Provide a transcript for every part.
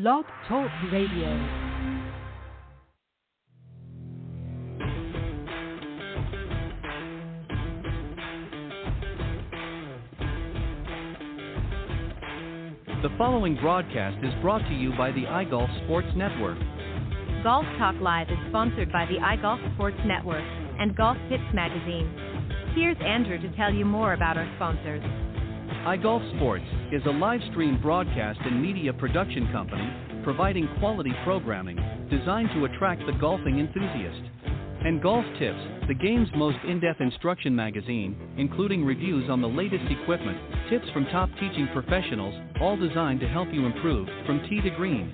Blog Talk Radio. The following broadcast is brought to you by the iGolf Sports Network. Golf Talk Live is sponsored by the iGolf Sports Network and Golf Tips Magazine. Here's Andrew to tell you more about our sponsors. iGolf Sports is a live stream broadcast and media production company providing quality programming designed to attract the golfing enthusiast. And Golf Tips, the game's most in-depth instruction magazine, including reviews on the latest equipment, tips from top teaching professionals, all designed to help you improve from tee to green.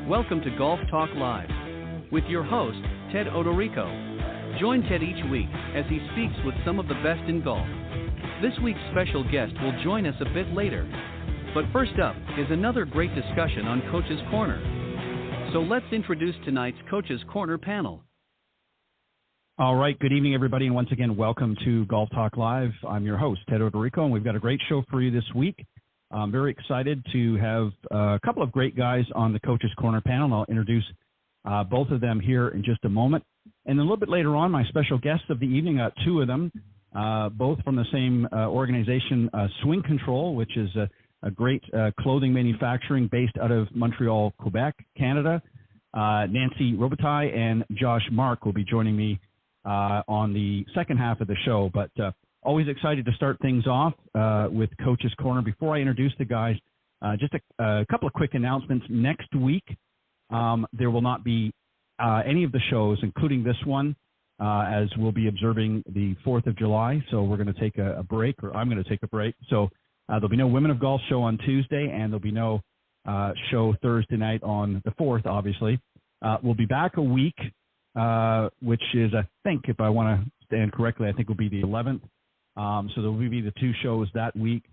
Welcome to Golf Talk Live with your host, Ted Odorico. Join Ted each week as he speaks with some of the best in golf. This week's special guest will join us a bit later. But first up is another great discussion on Coach's Corner. So let's introduce tonight's Coach's Corner panel. All right, good evening, everybody, and once again, welcome to Golf Talk Live. I'm your host, Ted Odorico, and we've got a great show for you this week. I'm very excited to have a couple of great guys on the Coach's Corner panel, and I'll introduce both of them here in just a moment. And a little bit later on, my special guests of the evening, two of them, both from the same organization, Swing Control, which is a great clothing manufacturing based out of Montreal, Quebec, Canada. Nancy Robitaille and Josh Mark will be joining me on the second half of the show. But always excited to start things off with Coach's Corner. Before I introduce the guys, just a couple of quick announcements. Next week, there will not be any of the shows, including this one, as we'll be observing the 4th of July. So we're going to take a break, or I'm going to take a break. So there'll be no Women of Golf show on Tuesday, and there'll be no show Thursday night on the 4th, obviously. We'll be back a week, which is, I think, if I want to stand correctly, I think will be the 11th. So there will be the two shows that week,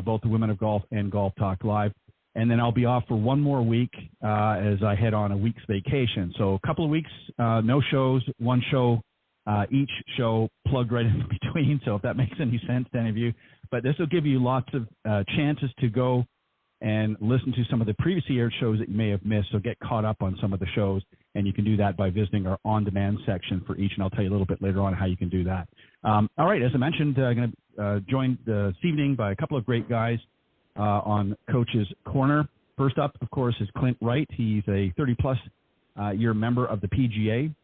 both the Women of Golf and Golf Talk Live. And then I'll be off for one more week as I head on a week's vacation. So a couple of weeks, no shows, one show, each show plugged right in between. So if that makes any sense to any of you. But this will give you lots of chances to go and listen to some of the previously aired shows that you may have missed. So get caught up on some of the shows. And you can do that by visiting our on-demand section for each. And I'll tell you a little bit later on how you can do that. All right, as I mentioned, I'm going to joined this evening by a couple of great guys on Coach's Corner. First up, of course, is Clint Wright. He's a 30-plus year member of the PGA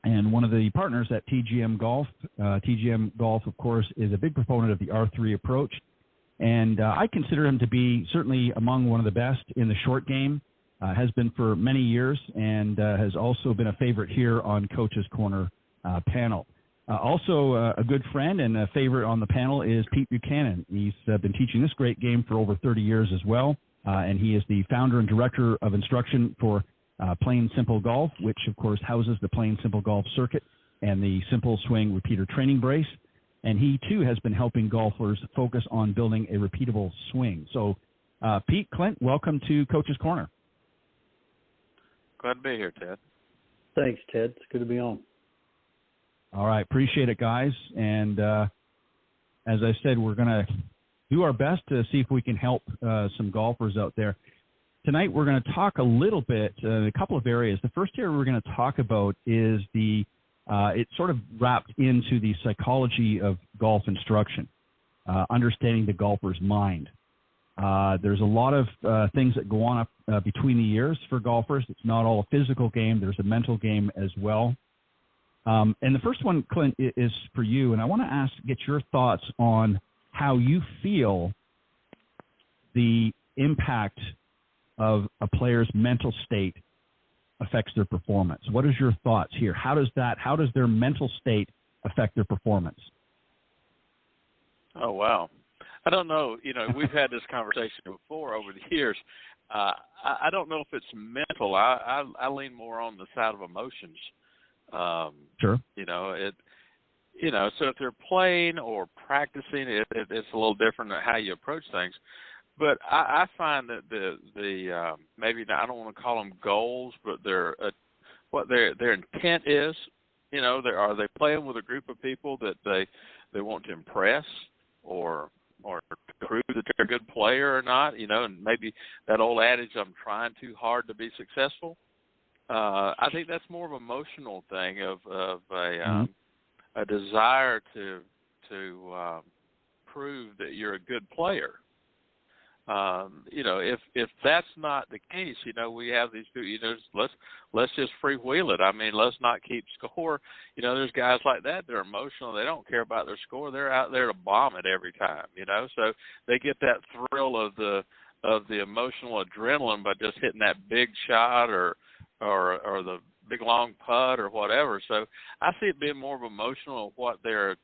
and one of the partners at TGM Golf. TGM Golf, of course, is a big proponent of the R3 approach. And I consider him to be certainly among one of the best in the short game, has been for many years, and has also been a favorite here on Coach's Corner panel. Also, a good friend and a favorite on the panel is Pete Buchanan. He's been teaching this great game for over 30 years as well, and he is the founder and director of instruction for Plain Simple Golf, which, of course, houses the Plain Simple Golf circuit and the Simple Swing Repeater Training Brace. And he, too, has been helping golfers focus on building a repeatable swing. So, Pete, Clint, welcome to Coach's Corner. Glad to be here, Ted. Thanks, Ted. It's good to be on. All right. Appreciate it, guys. And as I said, we're going to do our best to see if we can help some golfers out there. Tonight, we're going to talk a little bit, a couple of areas. The first area we're going to talk about is it's sort of wrapped into the psychology of golf instruction, understanding the golfer's mind. There's a lot of things that go on between the ears for golfers. It's not all a physical game. There's a mental game as well. And the first one, Clint, is for you. And I want to get your thoughts on how you feel the impact of a player's mental state affects their performance. What is your thoughts here? How does their mental state affect their performance? Oh, wow. I don't know. We've had this conversation before over the years. I don't know if it's mental. I lean more on the side of emotions. Sure. So if they're playing or practicing, it's a little different than how you approach things. But I find that the maybe I don't want to call them goals, but what their intent is. Are they playing with a group of people that they want to impress, or to prove that they're a good player or not, and maybe that old adage, I'm trying too hard to be successful. I think that's more of an emotional thing of a desire to prove that you're a good player. If that's not the case, we have these people, let's just freewheel it. I mean, let's not keep score. There's guys like that. They're emotional. They don't care about their score. They're out there to bomb it every time, so they get that thrill of the emotional adrenaline by just hitting that big shot or the big long putt or whatever. So I see it being more of emotional of what they're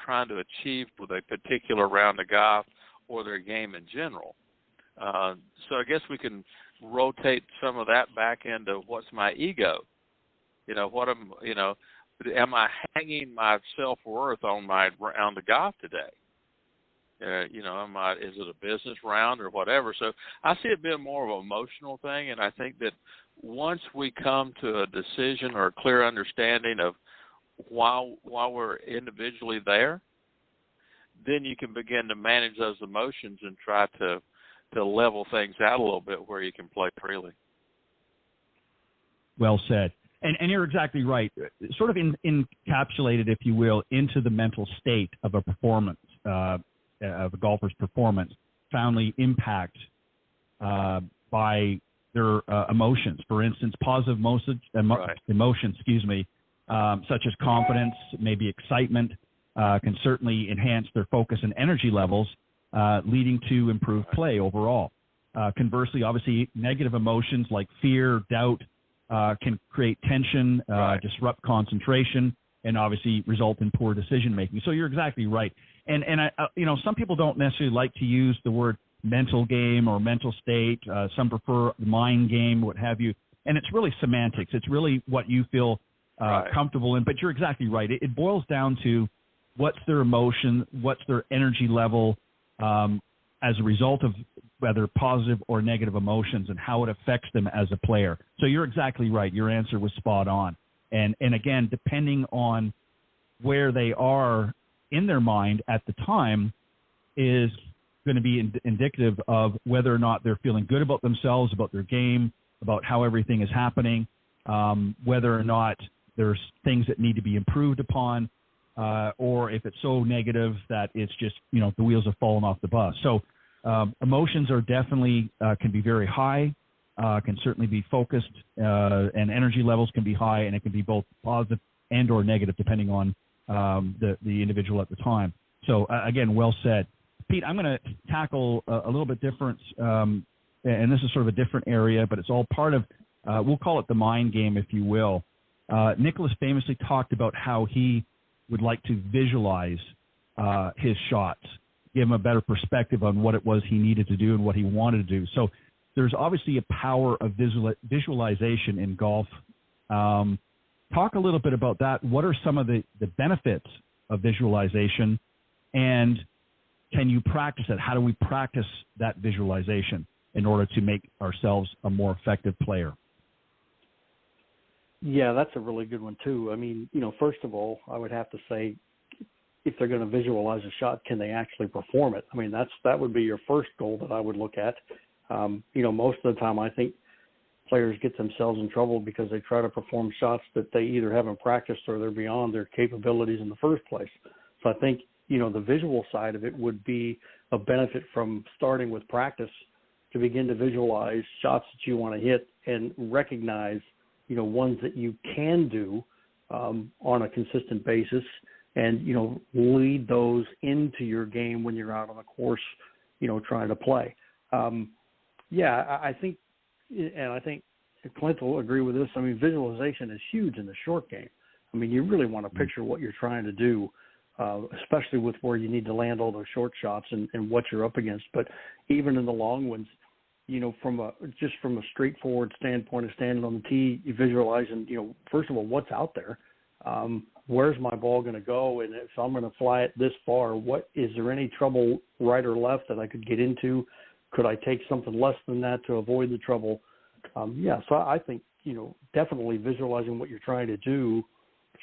trying to achieve with a particular round of golf or their game in general. So I guess we can rotate some of that back into what's my ego. Am I hanging my self-worth on the golf today? Is it a business round or whatever? So I see it being more of an emotional thing, and I think that once we come to a decision or a clear understanding of why we're individually there, then you can begin to manage those emotions and try to level things out a little bit where you can play freely. Well said. And you're exactly right. Sort of encapsulated, if you will, into the mental state of a performance, of a golfer's performance, profoundly impact by their emotions. For instance, positive emotions, such as confidence, maybe excitement, can certainly enhance their focus and energy levels, leading to improved play overall. Conversely, obviously, negative emotions like fear, doubt, can create tension, disrupt concentration, and obviously result in poor decision making. So you're exactly right. And some people don't necessarily like to use the word mental game or mental state. Some prefer mind game, what have you. And it's really semantics. It's really what you feel comfortable in. But you're exactly right. It boils down to what's their emotion, what's their energy level as a result of whether positive or negative emotions and how it affects them as a player. So you're exactly right. Your answer was spot on. And again, depending on where they are in their mind at the time is going to be indicative of whether or not they're feeling good about themselves, about their game, about how everything is happening, whether or not there's things that need to be improved upon, or if it's so negative that it's just, the wheels have fallen off the bus. So emotions are definitely can be very high, can certainly be focused, and energy levels can be high, and it can be both positive and or negative depending on the individual at the time. So again, well said. Pete, I'm going to tackle a little bit different, and this is sort of a different area, but it's all part of, we'll call it the mind game, if you will. Nicklaus famously talked about how he would like to visualize his shots, give him a better perspective on what it was he needed to do and what he wanted to do. So there's obviously a power of visualization in golf. Talk a little bit about that. What are some of the benefits of visualization, and can you practice it? How do we practice that visualization in order to make ourselves a more effective player? Yeah, that's a really good one too. I mean, first of all, I would have to say, if they're going to visualize a shot, can they actually perform it? I mean, that would be your first goal that I would look at. Most of the time I think players get themselves in trouble because they try to perform shots that they either haven't practiced or they're beyond their capabilities in the first place. So I think, the visual side of it would be a benefit from starting with practice to begin to visualize shots that you want to hit and recognize, ones that you can do on a consistent basis and, lead those into your game when you're out on the course, trying to play. I think Clint will agree with this. I mean, visualization is huge in the short game. I mean, you really want to picture what you're trying to do, especially with where you need to land all those short shots and what you're up against. But even in the long ones, from a straightforward standpoint of standing on the tee, you visualize and, first of all, what's out there? Where's my ball going to go? And if I'm going to fly it this far, is there any trouble right or left that I could get into? Could I take something less than that to avoid the trouble? So I think, definitely visualizing what you're trying to do,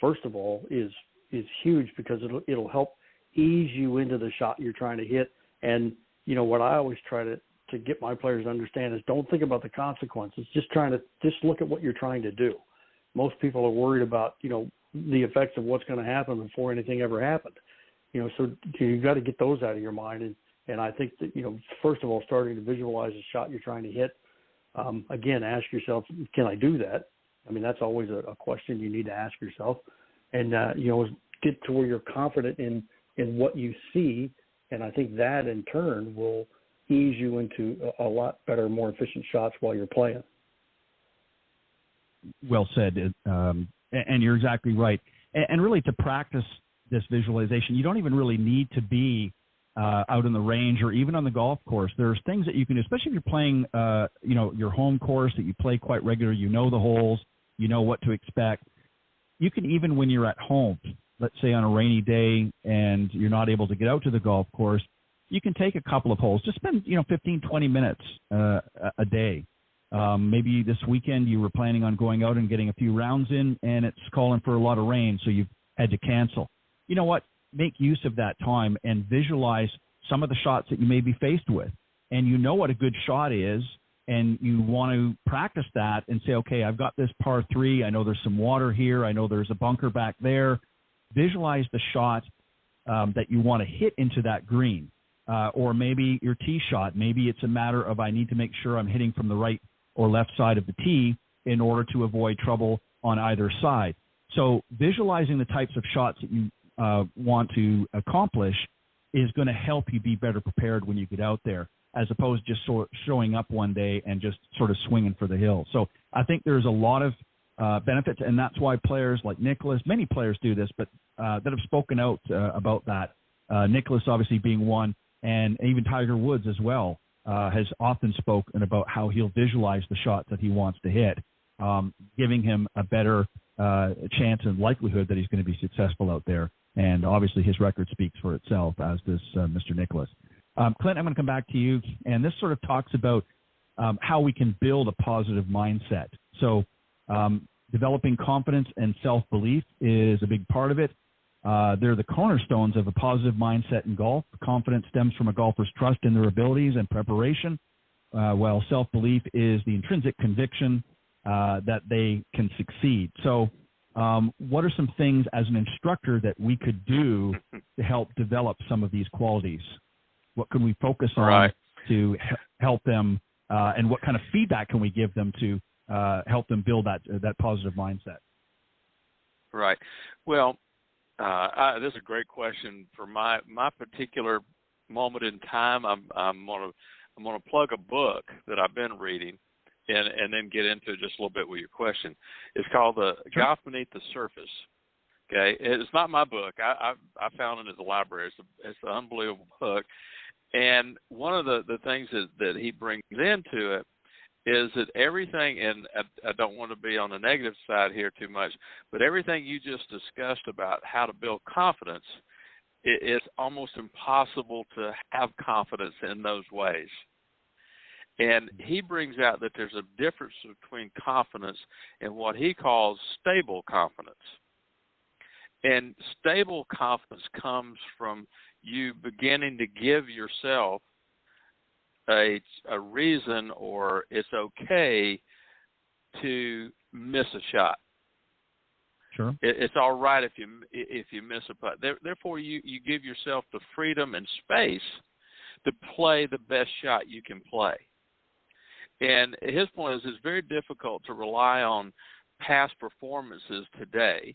first of all, is huge because it'll help ease you into the shot you're trying to hit And, what I always try to get my players to understand is don't think about the consequences. Just look at what you're trying to do. Most people are worried about, the effects of what's going to happen before anything ever happened. So you've got to get those out of your mind. And I think that, first of all, starting to visualize the shot you're trying to hit. Again, ask yourself, can I do that? I mean, that's always a question you need to ask yourself. And, get to where you're confident in what you see. And I think that in turn will ease you into a lot better, more efficient shots while you're playing. Well said. And you're exactly right. And really, to practice this visualization, you don't even really need to be out in the range or even on the golf course. There's things that you can do, especially if you're playing, your home course that you play quite regularly. You know the holes, you know what to expect. You can, even when you're at home, let's say on a rainy day and you're not able to get out to the golf course, you can take a couple of holes. Just spend, 15, 20 minutes a day. Maybe this weekend you were planning on going out and getting a few rounds in, and it's calling for a lot of rain, so you've had to cancel. You know what? Make use of that time and visualize some of the shots that you may be faced with. And you know what a good shot is, and you want to practice that and say, okay, I've got this par 3. I know there's some water here. I know there's a bunker back there. Visualize the shot that you want to hit into that green. Or maybe your tee shot. Maybe it's a matter of I need to make sure I'm hitting from the right or left side of the tee in order to avoid trouble on either side. So visualizing the types of shots that you want to accomplish is going to help you be better prepared when you get out there, as opposed to just showing up one day and just sort of swinging for the hill. So I think there's a lot of benefits, and that's why players like Nicklaus, many players do this, but that have spoken out about that. Nicklaus obviously being one, and even Tiger Woods as well, has often spoken about how he'll visualize the shots that he wants to hit, giving him a better chance and likelihood that he's going to be successful out there. And obviously his record speaks for itself, as does Mr. Nicklaus. Clint, I'm going to come back to you, and this sort of talks about how we can build a positive mindset. So developing confidence and self-belief is a big part of it. They're the cornerstones of a positive mindset in golf. Confidence stems from a golfer's trust in their abilities and preparation, while self-belief is the intrinsic conviction that they can succeed. So what are some things as an instructor that we could do to help develop some of these qualities? What can we focus on to help them, and what kind of feedback can we give them to help them build that positive mindset? Right. Well, this is a great question. For my particular moment in time, I'm gonna plug a book that I've been reading, and then get into just a little bit with your question. It's called The Golf Beneath the Surface. Okay, it's not my book. I found it at the library. It's an unbelievable book, and one of the things that he brings into it is that everything, and I don't want to be on the negative side here too much, but everything you just discussed about how to build confidence, it's almost impossible to have confidence in those ways. And he brings out that there's a difference between confidence and what he calls stable confidence. And stable confidence comes from you beginning to give yourself a reason, or it's okay to miss a shot. Sure. It's all right if you miss a putt. Therefore, you give yourself the freedom and space to play the best shot you can play. And his point is, it's very difficult to rely on past performances today,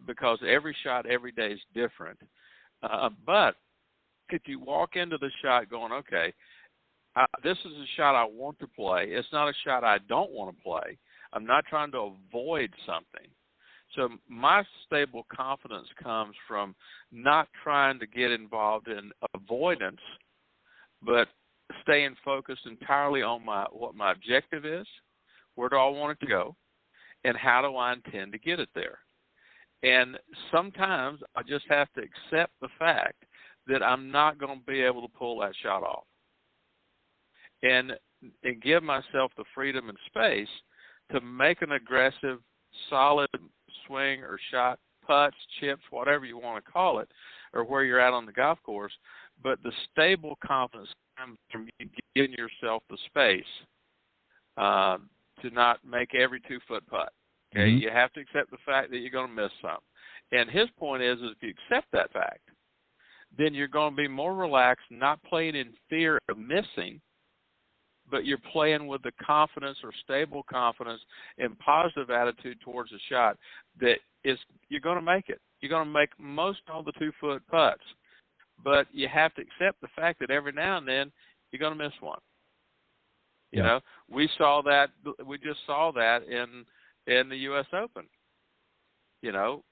because every shot every day is different. But if you walk into the shot going, okay, this is a shot I want to play. It's not a shot I don't want to play. I'm not trying to avoid something. So my stable confidence comes from not trying to get involved in avoidance, but staying focused entirely on what my objective is, where do I want it to go, and how do I intend to get it there. And sometimes I just have to accept the fact that I'm not going to be able to pull that shot off, and give myself the freedom and space to make an aggressive, solid swing or shot, putts, chips, whatever you want to call it, or where you're at on the golf course, but the stable confidence comes from you giving yourself the space to not make every 2-foot putt. Okay, you have to accept the fact that you're going to miss some. And his point is if you accept that fact, then you're going to be more relaxed, not playing in fear of missing, but you're playing with the confidence or stable confidence and positive attitude towards the shot that is you're going to make it. You're going to make most all the 2-foot putts, but you have to accept the fact that every now and then you're going to miss one. You know, we saw that. We just saw that in the U.S. Open. You know,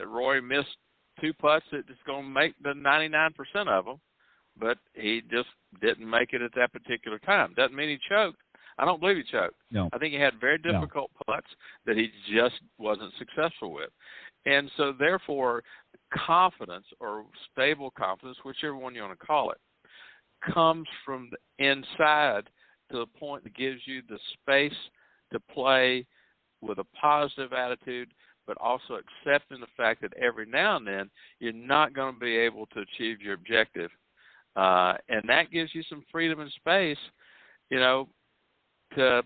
Rory missed 2 putts that is going to make the 99% of them, but he just didn't make it at that particular time. Doesn't mean he choked. I don't believe he choked. No. I think he had very difficult putts that he just wasn't successful with. And so, therefore, confidence or stable confidence, whichever one you want to call it, comes from the inside to the point that gives you the space to play with a positive attitude, but also accepting the fact that every now and then you're not going to be able to achieve your objective. And that gives you some freedom and space, you know, to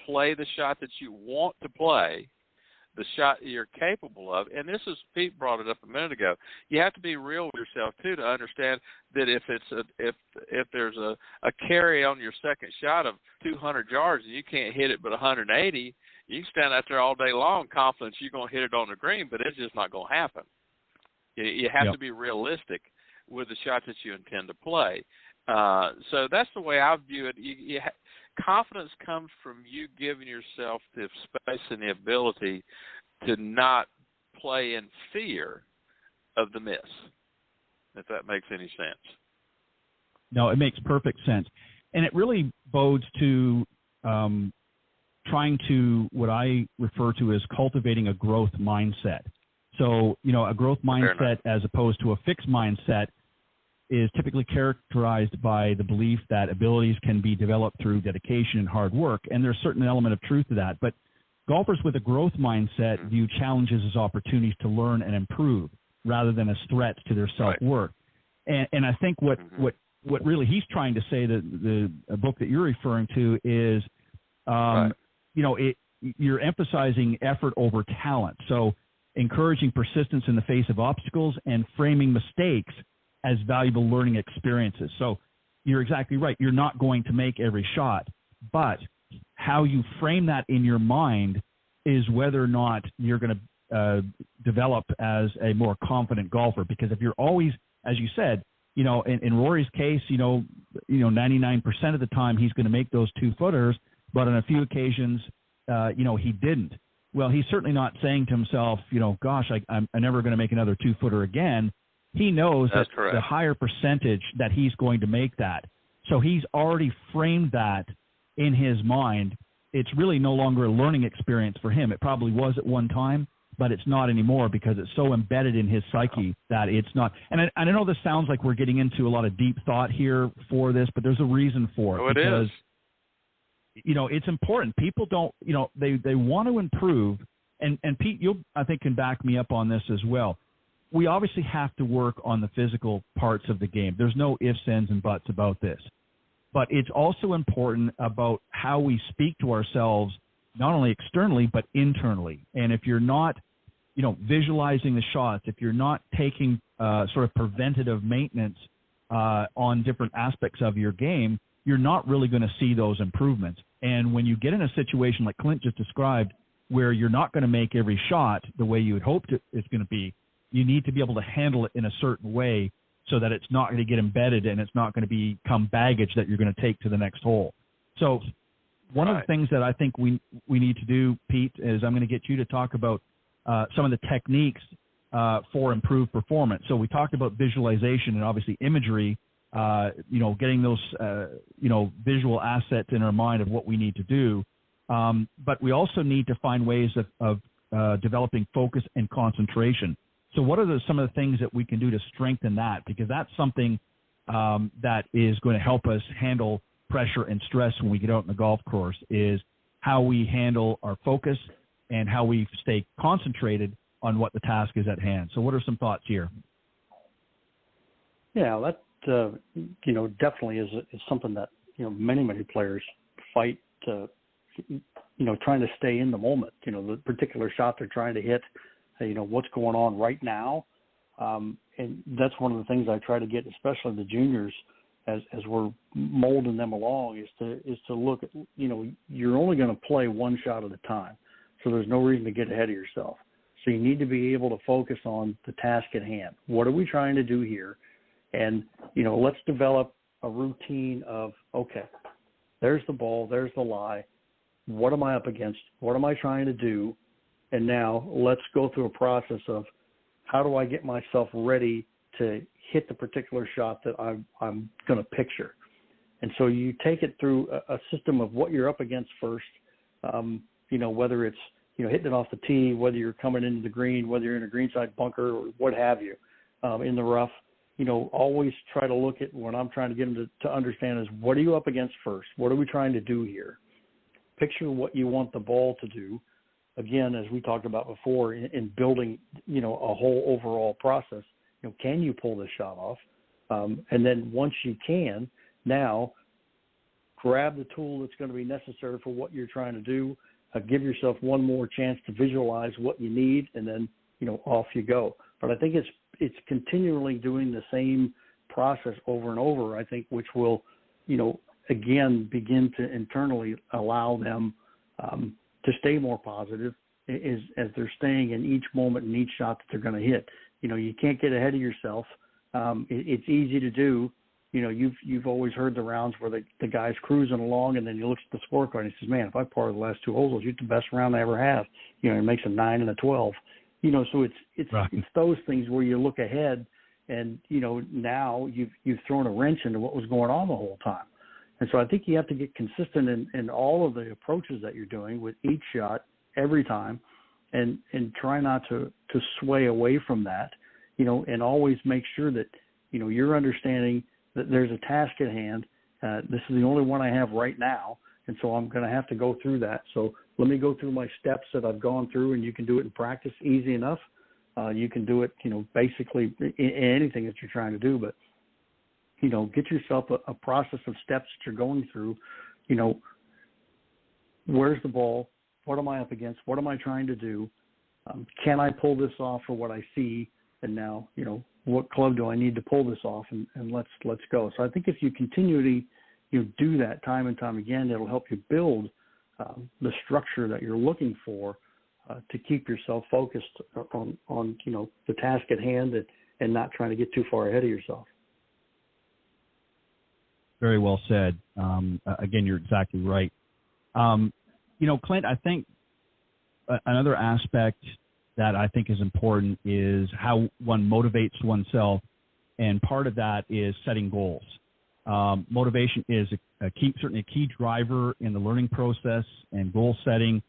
play the shot that you want to play, the shot you're capable of. And this is, Pete brought it up a minute ago. You have to be real with yourself too to understand that if there's a carry on your second shot of 200 yards and you can't hit it but 180, you can stand out there all day long confident you're going to hit it on the green, but it's just not going to happen. You have to be realistic with the shots that you intend to play. So that's the way I view it. Confidence comes from you giving yourself the space and the ability to not play in fear of the miss, if that makes any sense. No, it makes perfect sense. And it really bodes to trying to, what I refer to as cultivating a growth mindset. So, you know, a growth mindset as opposed to a fixed mindset is typically characterized by the belief that abilities can be developed through dedication and hard work, and there's a certain element of truth to that. But golfers with a growth mindset view challenges as opportunities to learn and improve rather than as threats to their self-worth. And I think what really he's trying to say, the book that you're referring to, is, you know, you're emphasizing effort over talent. So encouraging persistence in the face of obstacles and framing mistakes as valuable learning experiences. So you're exactly right. You're not going to make every shot, but how you frame that in your mind is whether or not you're going to develop as a more confident golfer. Because if you're always, as you said, you know, in Rory's case, you know, 99% of the time he's going to make those 2-footers, but on a few occasions, you know, he didn't. Well, he's certainly not saying to himself, you know, gosh, I'm never going to make another 2-footer again. He knows that the higher percentage that he's going to make that. So he's already framed that in his mind. It's really no longer a learning experience for him. It probably was at one time, but it's not anymore because it's so embedded in his psyche that it's not. And I know this sounds like we're getting into a lot of deep thought here for this, but there's a reason for it. Oh, it is. You know, it's important. People don't, you know, they want to improve. And Pete, you, I think, can back me up on this as well. We obviously have to work on the physical parts of the game. There's no ifs, ands, and buts about this. But it's also important about how we speak to ourselves, not only externally, but internally. And if you're not, you know, visualizing the shots, if you're not taking sort of preventative maintenance on different aspects of your game, you're not really going to see those improvements. And when you get in a situation like Clint just described, where you're not going to make every shot the way you had hoped it's going to be, you need to be able to handle it in a certain way so that it's not going to get embedded and it's not going to become baggage that you're going to take to the next hole. So one of the things that I think we need to do, Pete, is I'm going to get you to talk about some of the techniques for improved performance. So we talked about visualization and obviously imagery, you know, getting those, you know, visual assets in our mind of what we need to do. But we also need to find ways of developing focus and concentration. So what are some of the things that we can do to strengthen that? Because that's something that is going to help us handle pressure and stress when we get out in the golf course, is how we handle our focus and how we stay concentrated on what the task is at hand. So what are some thoughts here? Yeah, that definitely is something that many players fight. Trying to stay in the moment. The particular shot they're trying to hit. What's going on right now, and that's one of the things I try to get, especially the juniors, as we're molding them along, is to look at you're only going to play one shot at a time, so there's no reason to get ahead of yourself. So you need to be able to focus on the task at hand. What are we trying to do here? And, let's develop a routine of, okay, there's the ball, there's the lie. What am I up against? What am I trying to do? And now let's go through a process of how do I get myself ready to hit the particular shot that I'm going to picture. And so you take it through a system of what you're up against first, whether it's, hitting it off the tee, whether you're coming into the green, whether you're in a greenside bunker or what have you, in the rough, always try to look at when I'm trying to get them to understand is what are you up against first? What are we trying to do here? Picture what you want the ball to do. Again, as we talked about before, in building, a whole overall process, can you pull this shot off? And then once you can, now grab the tool that's going to be necessary for what you're trying to do. Give yourself one more chance to visualize what you need, and then, off you go. But I think it's continually doing the same process over and over, I think, which will, again, begin to internally allow them to stay more positive as they're staying in each moment and each shot that they're going to hit. You can't get ahead of yourself. It's easy to do. You've always heard the rounds where the guy's cruising along, and then he looks at the scorecard and he says, "Man, if I par the last two holes, I'll shoot the best round I ever have." It makes a 9 and a 12. So it's right. It's those things where you look ahead, and now you've thrown a wrench into what was going on the whole time. And so I think you have to get consistent in all of the approaches that you're doing with each shot every time, and try not to sway away from that. And always make sure that you're understanding that there's a task at hand. This is the only one I have right now, and so I'm going to have to go through that. So let me go through my steps that I've gone through, and you can do it in practice easy enough. You can do it, basically in anything that you're trying to do. But, get yourself a process of steps that you're going through. Where's the ball? What am I up against? What am I trying to do? Can I pull this off for what I see? And now, what club do I need to pull this off, and let's go. So I think if you continually do that time and time again, it'll help you build the structure that you're looking for to keep yourself focused on the task at hand and not trying to get too far ahead of yourself. Very well said. Again, you're exactly right. Clint, I think another aspect that I think is important is how one motivates oneself, and part of that is setting goals. Motivation is certainly a key driver in the learning process, and goal setting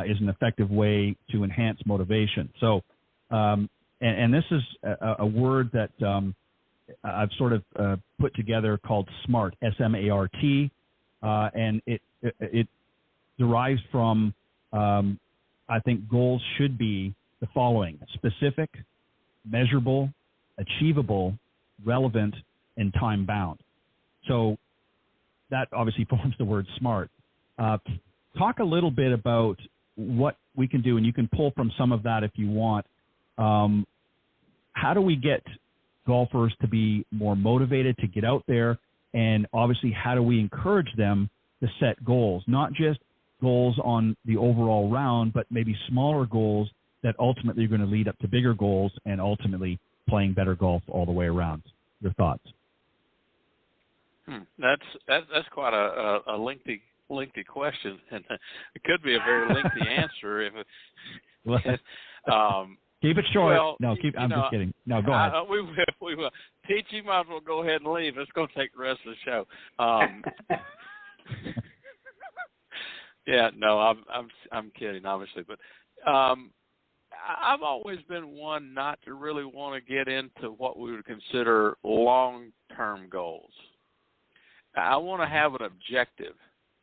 is an effective way to enhance motivation. So, and this is a word that I've sort of put together called SMART, S-M-A-R-T, and it derives from, I think goals should be the following: specific, measurable, achievable, relevant, and time-bound. So that obviously forms the word SMART. Talk a little bit about what we can do, and you can pull from some of that if you want. How do we get golfers to be more motivated to get out there, and obviously how do we encourage them to set goals, not just goals on the overall round, but maybe smaller goals that ultimately are going to lead up to bigger goals and ultimately playing better golf all the way around? Your thoughts? That's quite a lengthy question, and it could be a very lengthy answer if it. Keep it short. Well, I'm just kidding. No, go ahead. We will. Teach, you might as well go ahead and leave. It's going to take the rest of the show. Yeah, no, I'm kidding, obviously, but I've always been one not to really want to get into what we would consider long-term goals. I want to have an objective,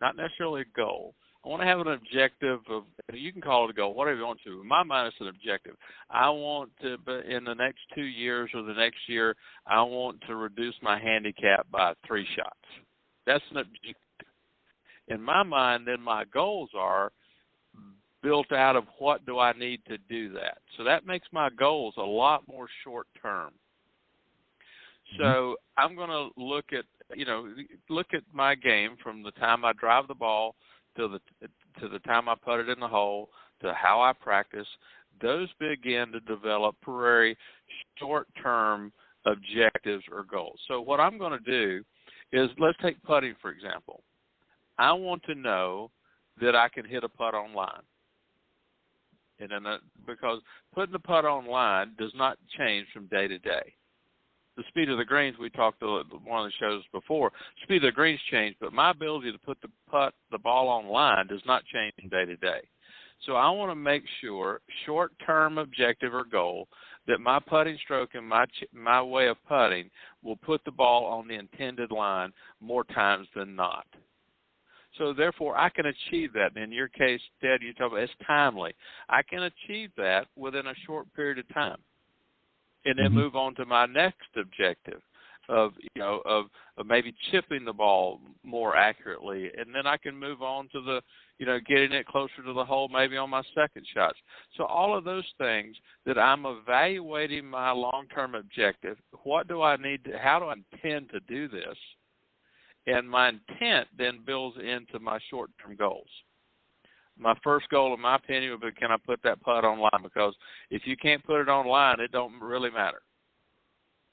not necessarily a goal. I want to have an objective of, you can call it a goal, whatever you want to. In my mind, it's an objective. I want to, in the next 2 years or the next year, I want to reduce my handicap by 3 shots. That's an objective. In my mind, then my goals are built out of what do I need to do that. So that makes my goals a lot more short term. So I'm going to look at my game from the time I drive the ball to the time I put it in the hole to how I practice. Those begin to develop very short-term objectives or goals. So what I'm going to do is, let's take putting, for example. I want to know that I can hit a putt on line. And then, because putting the putt on line does not change from day to day. The speed of the greens, we talked to one of the shows before, speed of the greens change, but my ability to put the ball on line does not change from day to day. So I want to make sure, short-term objective or goal, that my putting stroke and my way of putting will put the ball on the intended line more times than not. So therefore, I can achieve that. In your case, Ted, you talk about it's timely. I can achieve that within a short period of time, and then move on to my next objective of maybe chipping the ball more accurately, and then I can move on to the getting it closer to the hole, maybe on my second shots. So all of those things that I'm evaluating my long-term objective. What do I need to? How do I intend to do this? And my intent then builds into my short-term goals. My first goal, in my opinion, would be, can I put that putt on line? Because if you can't put it on line, it don't really matter.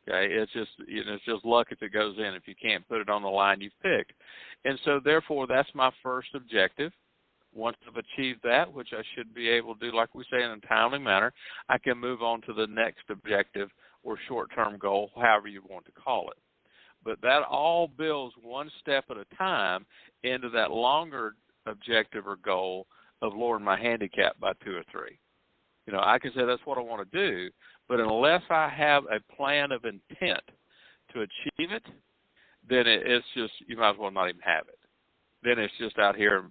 Okay, it's just luck if it goes in. If you can't put it on the line you've picked, and so therefore that's my first objective. Once I've achieved that, which I should be able to do, like we say, in a timely manner, I can move on to the next objective or short-term goal, however you want to call it. But that all builds one step at a time into that longer objective or goal of lowering my handicap by 2 or 3. I can say that's what I want to do, but unless I have a plan of intent to achieve it, then it's just, you might as well not even have it. Then it's just out here,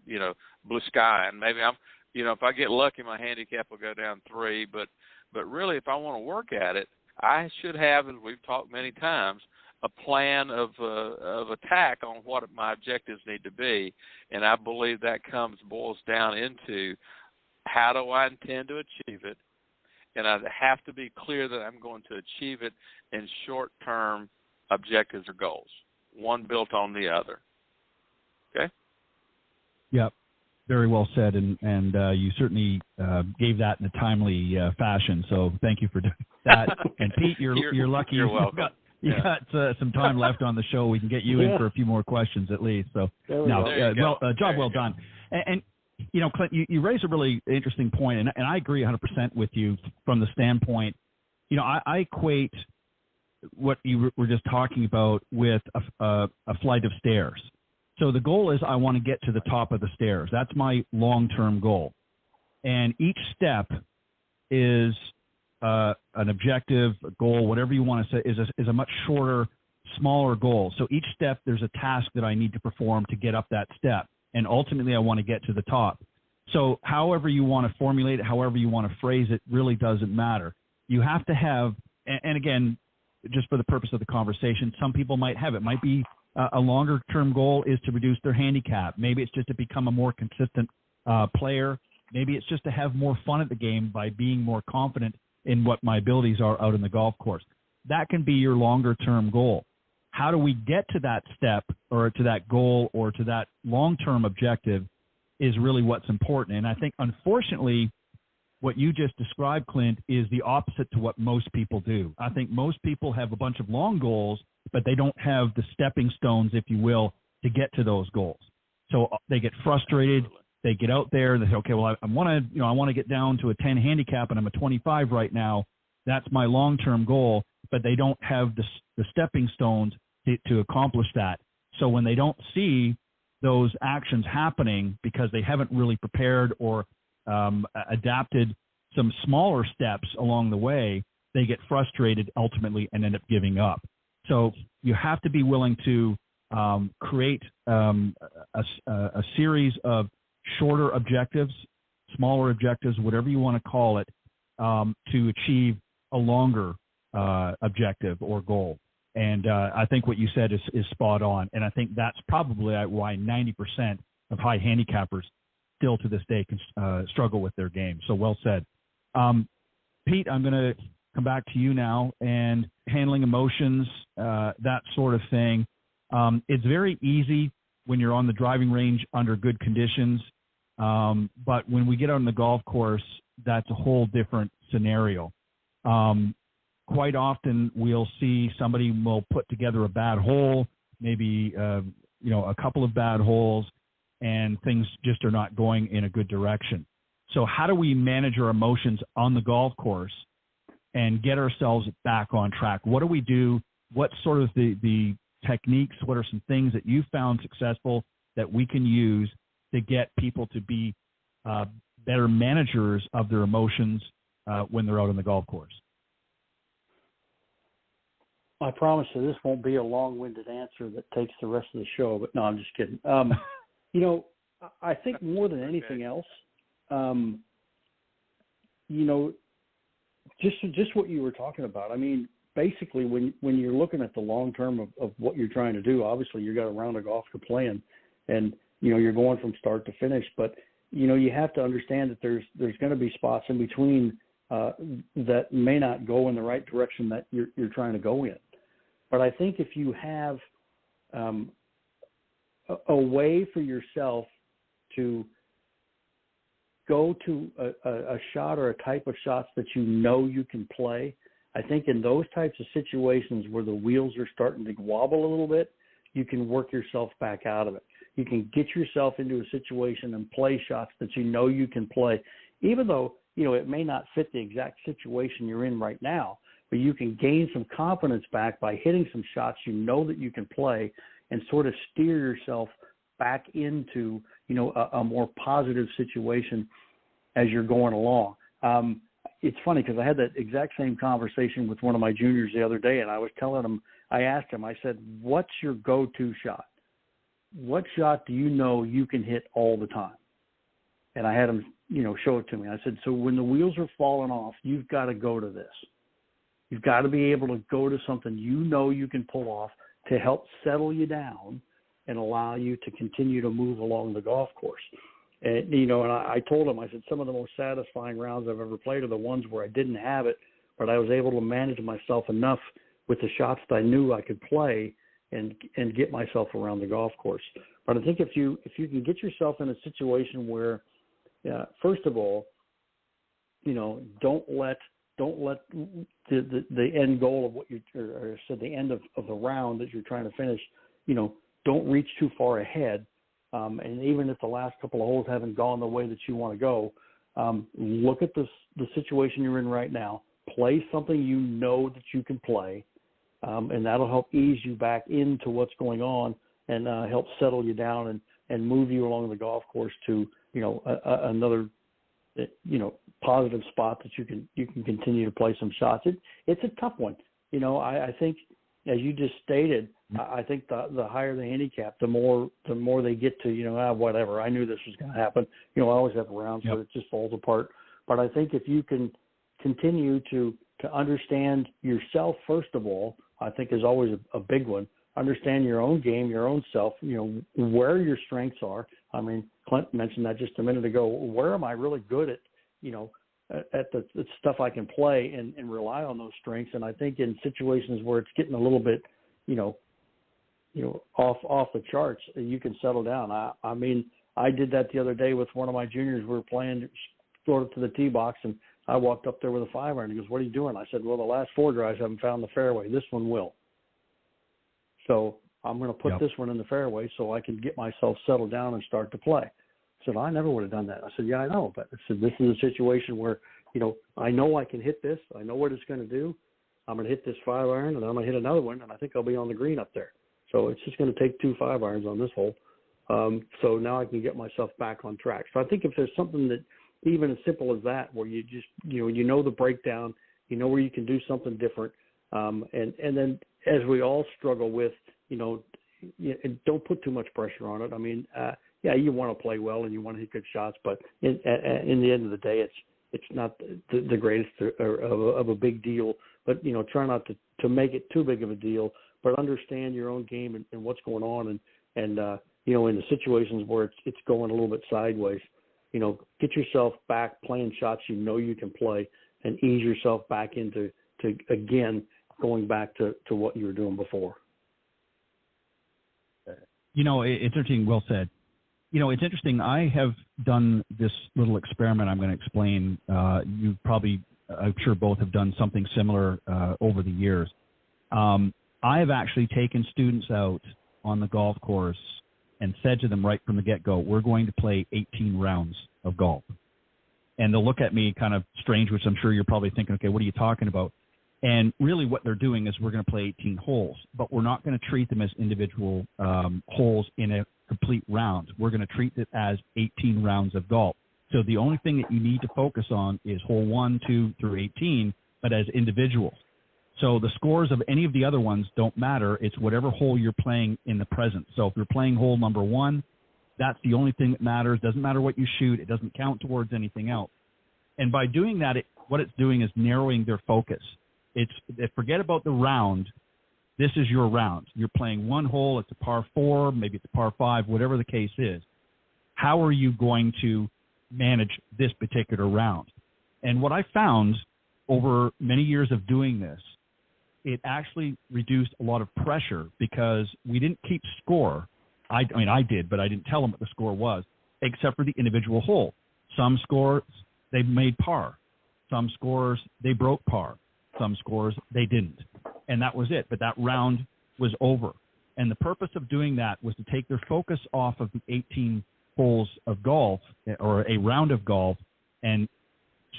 blue sky, and maybe I'm, if I get lucky, my handicap will go down 3, but really, if I want to work at it, I should have, as we've talked many times, a plan of attack on what my objectives need to be, and I believe that boils down into how do I intend to achieve it, and I have to be clear that I'm going to achieve it in short-term objectives or goals, one built on the other. Okay? Yep. Very well said, and you certainly gave that in a timely fashion, so thank you for doing that. And Pete, you're lucky. You're welcome. You got some time left on the show. We can get you in for a few more questions at least. So, job well done. And Clint, you raise a really interesting point, and I agree 100% with you from the standpoint. I equate what you were just talking about with a flight of stairs. So the goal is I want to get to the top of the stairs. That's my long-term goal, and each step is an objective, a goal, whatever you want to say, is a much shorter, smaller goal. So each step, there's a task that I need to perform to get up that step. And ultimately, I want to get to the top. So however you want to formulate it, however you want to phrase it, really doesn't matter. You have to have, and again, just for the purpose of the conversation, some people might have it. Might be a longer-term goal is to reduce their handicap. Maybe it's just to become a more consistent player. Maybe it's just to have more fun at the game by being more confident in what my abilities are out in the golf course. That can be your longer-term goal. How do we get to that step or to that goal or to that long-term objective is really what's important. And I think, unfortunately, what you just described, Clint, is the opposite to what most people do. I think most people have a bunch of long goals, but they don't have the stepping stones, if you will, to get to those goals. So they get frustrated. Absolutely. They get out there and they say, okay, well, I want to get down to a 10 handicap and I'm a 25 right now. That's my long-term goal, but they don't have the stepping stones to accomplish that. So when they don't see those actions happening because they haven't really prepared or adapted some smaller steps along the way, they get frustrated ultimately and end up giving up. So you have to be willing to create a series of shorter objectives, smaller objectives, whatever you want to call it, to achieve a longer objective or goal. And I think what you said is spot on. And I think that's probably why 90% of high handicappers still to this day can struggle with their game. So well said. Pete, I'm going to come back to you now, and handling emotions, that sort of thing. It's very easy when you're on the driving range under good conditions. But when we get on the golf course, that's a whole different scenario. Quite often we'll see somebody will put together a bad hole, maybe, a couple of bad holes, and things just are not going in a good direction. So how do we manage our emotions on the golf course and get ourselves back on track? What do we do? What's sort of the techniques? What are some things that you found successful that we can use to get people to be better managers of their emotions when they're out on the golf course? I promise you this won't be a long-winded answer that takes the rest of the show, but no, I'm just kidding. I think more than anything else, just what you were talking about. I mean, basically, when you're looking at the long term of what you're trying to do, obviously you got a round of golf to play in, and you're going from start to finish. But you have to understand that there's going to be spots in between that may not go in the right direction that you're trying to go in. But I think if you have a way for yourself to go to a shot or a type of shots that you can play, I think in those types of situations where the wheels are starting to wobble a little bit, you can work yourself back out of it. You can get yourself into a situation and play shots that you can play, even though, it may not fit the exact situation you're in right now, but you can gain some confidence back by hitting some shots that you can play and sort of steer yourself back into, a more positive situation as you're going along. It's funny because I had that exact same conversation with one of my juniors the other day, and I was telling him, I asked him, I said, what's your go-to shot? What shot do you can hit all the time? And I had him, show it to me. I said, so when the wheels are falling off, you've got to go to this. You've got to be able to go to something you can pull off to help settle you down and allow you to continue to move along the golf course. And, and I told him, I said, some of the most satisfying rounds I've ever played are the ones where I didn't have it, but I was able to manage myself enough with the shots that I knew I could play and get myself around the golf course. But I think if you can get yourself in a situation where, first of all, don't let the end goal of what the end of the round that you're trying to finish, don't reach too far ahead. And even if the last couple of holes haven't gone the way that you want to go, look at the situation you're in right now. Play something that you can play, and that'll help ease you back into what's going on and help settle you down and move you along the golf course to another positive spot that you can continue to play some shots. It's a tough one. I think, as you just stated, I think the higher the handicap, the more they get to, whatever. I knew this was going to happen. I always have rounds where it just falls apart. But I think if you can continue to understand yourself, first of all, I think is always a big one. Understand your own game, your own self, where your strengths are. I mean, Clint mentioned that just a minute ago. Where am I really good at, at the stuff I can play and rely on those strengths? And I think in situations where it's getting a little bit, off the charts, you can settle down. I mean, I did that the other day with one of my juniors. We were playing sort of to the tee box, and I walked up there with a 5-iron. He goes, "What are you doing?" I said, "Well, the last 4 drives haven't found the fairway. This one will. So I'm going to put this one in the fairway so I can get myself settled down and start to play." I said, "I never would have done that." I said, "Yeah, I know, but I said, this is a situation where, I know I can hit this. I know what it's going to do. I'm going to hit this 5-iron, and then I'm going to hit another one, and I think I'll be on the green up there. So it's just going to take 2 5-irons on this hole. So now I can get myself back on track." So I think if there's something that even as simple as that, where you just, the breakdown, where you can do something different. And then as we all struggle with, don't put too much pressure on it. I mean, yeah, you want to play well and you want to hit good shots, but in the end of the day, it's not the greatest of a big deal. But, you know, try not to make it too big of a deal, but understand your own game and what's going on. And you know, in the situations where it's going a little bit sideways, you know, get yourself back playing shots you know you can play and ease yourself back into again, going back to what you were doing before. You know, it's interesting. Well said. You know, it's interesting. I have done this little experiment I'm going to explain. You probably, I'm sure both have done something similar over the years. I have actually taken students out on the golf course and said to them right from the get-go, we're going to play 18 rounds of golf. And they'll look at me kind of strange, which I'm sure you're probably thinking, okay, what are you talking about? And really what they're doing is we're going to play 18 holes, but we're not going to treat them as individual holes in a complete round. We're going to treat it as 18 rounds of golf. So the only thing that you need to focus on is hole 1, 2 through 18, but as individuals. So the scores of any of the other ones don't matter. It's whatever hole you're playing in the present. So if you're playing hole number 1, that's the only thing that matters. Doesn't matter what you shoot. It doesn't count towards anything else. And by doing that, what it's doing is narrowing their focus. Forget about the round. This is your round. You're playing one hole. It's a par 4, maybe it's a par 5, whatever the case is. How are you going to manage this particular round? And what I found over many years of doing this, it actually reduced a lot of pressure because we didn't keep score. I mean, I did, but I didn't tell them what the score was, except for the individual hole. Some scores, they made par. Some scores, they broke par. Some scores, they didn't. And that was it. But that round was over. And the purpose of doing that was to take their focus off of the 18 holes of golf or a round of golf and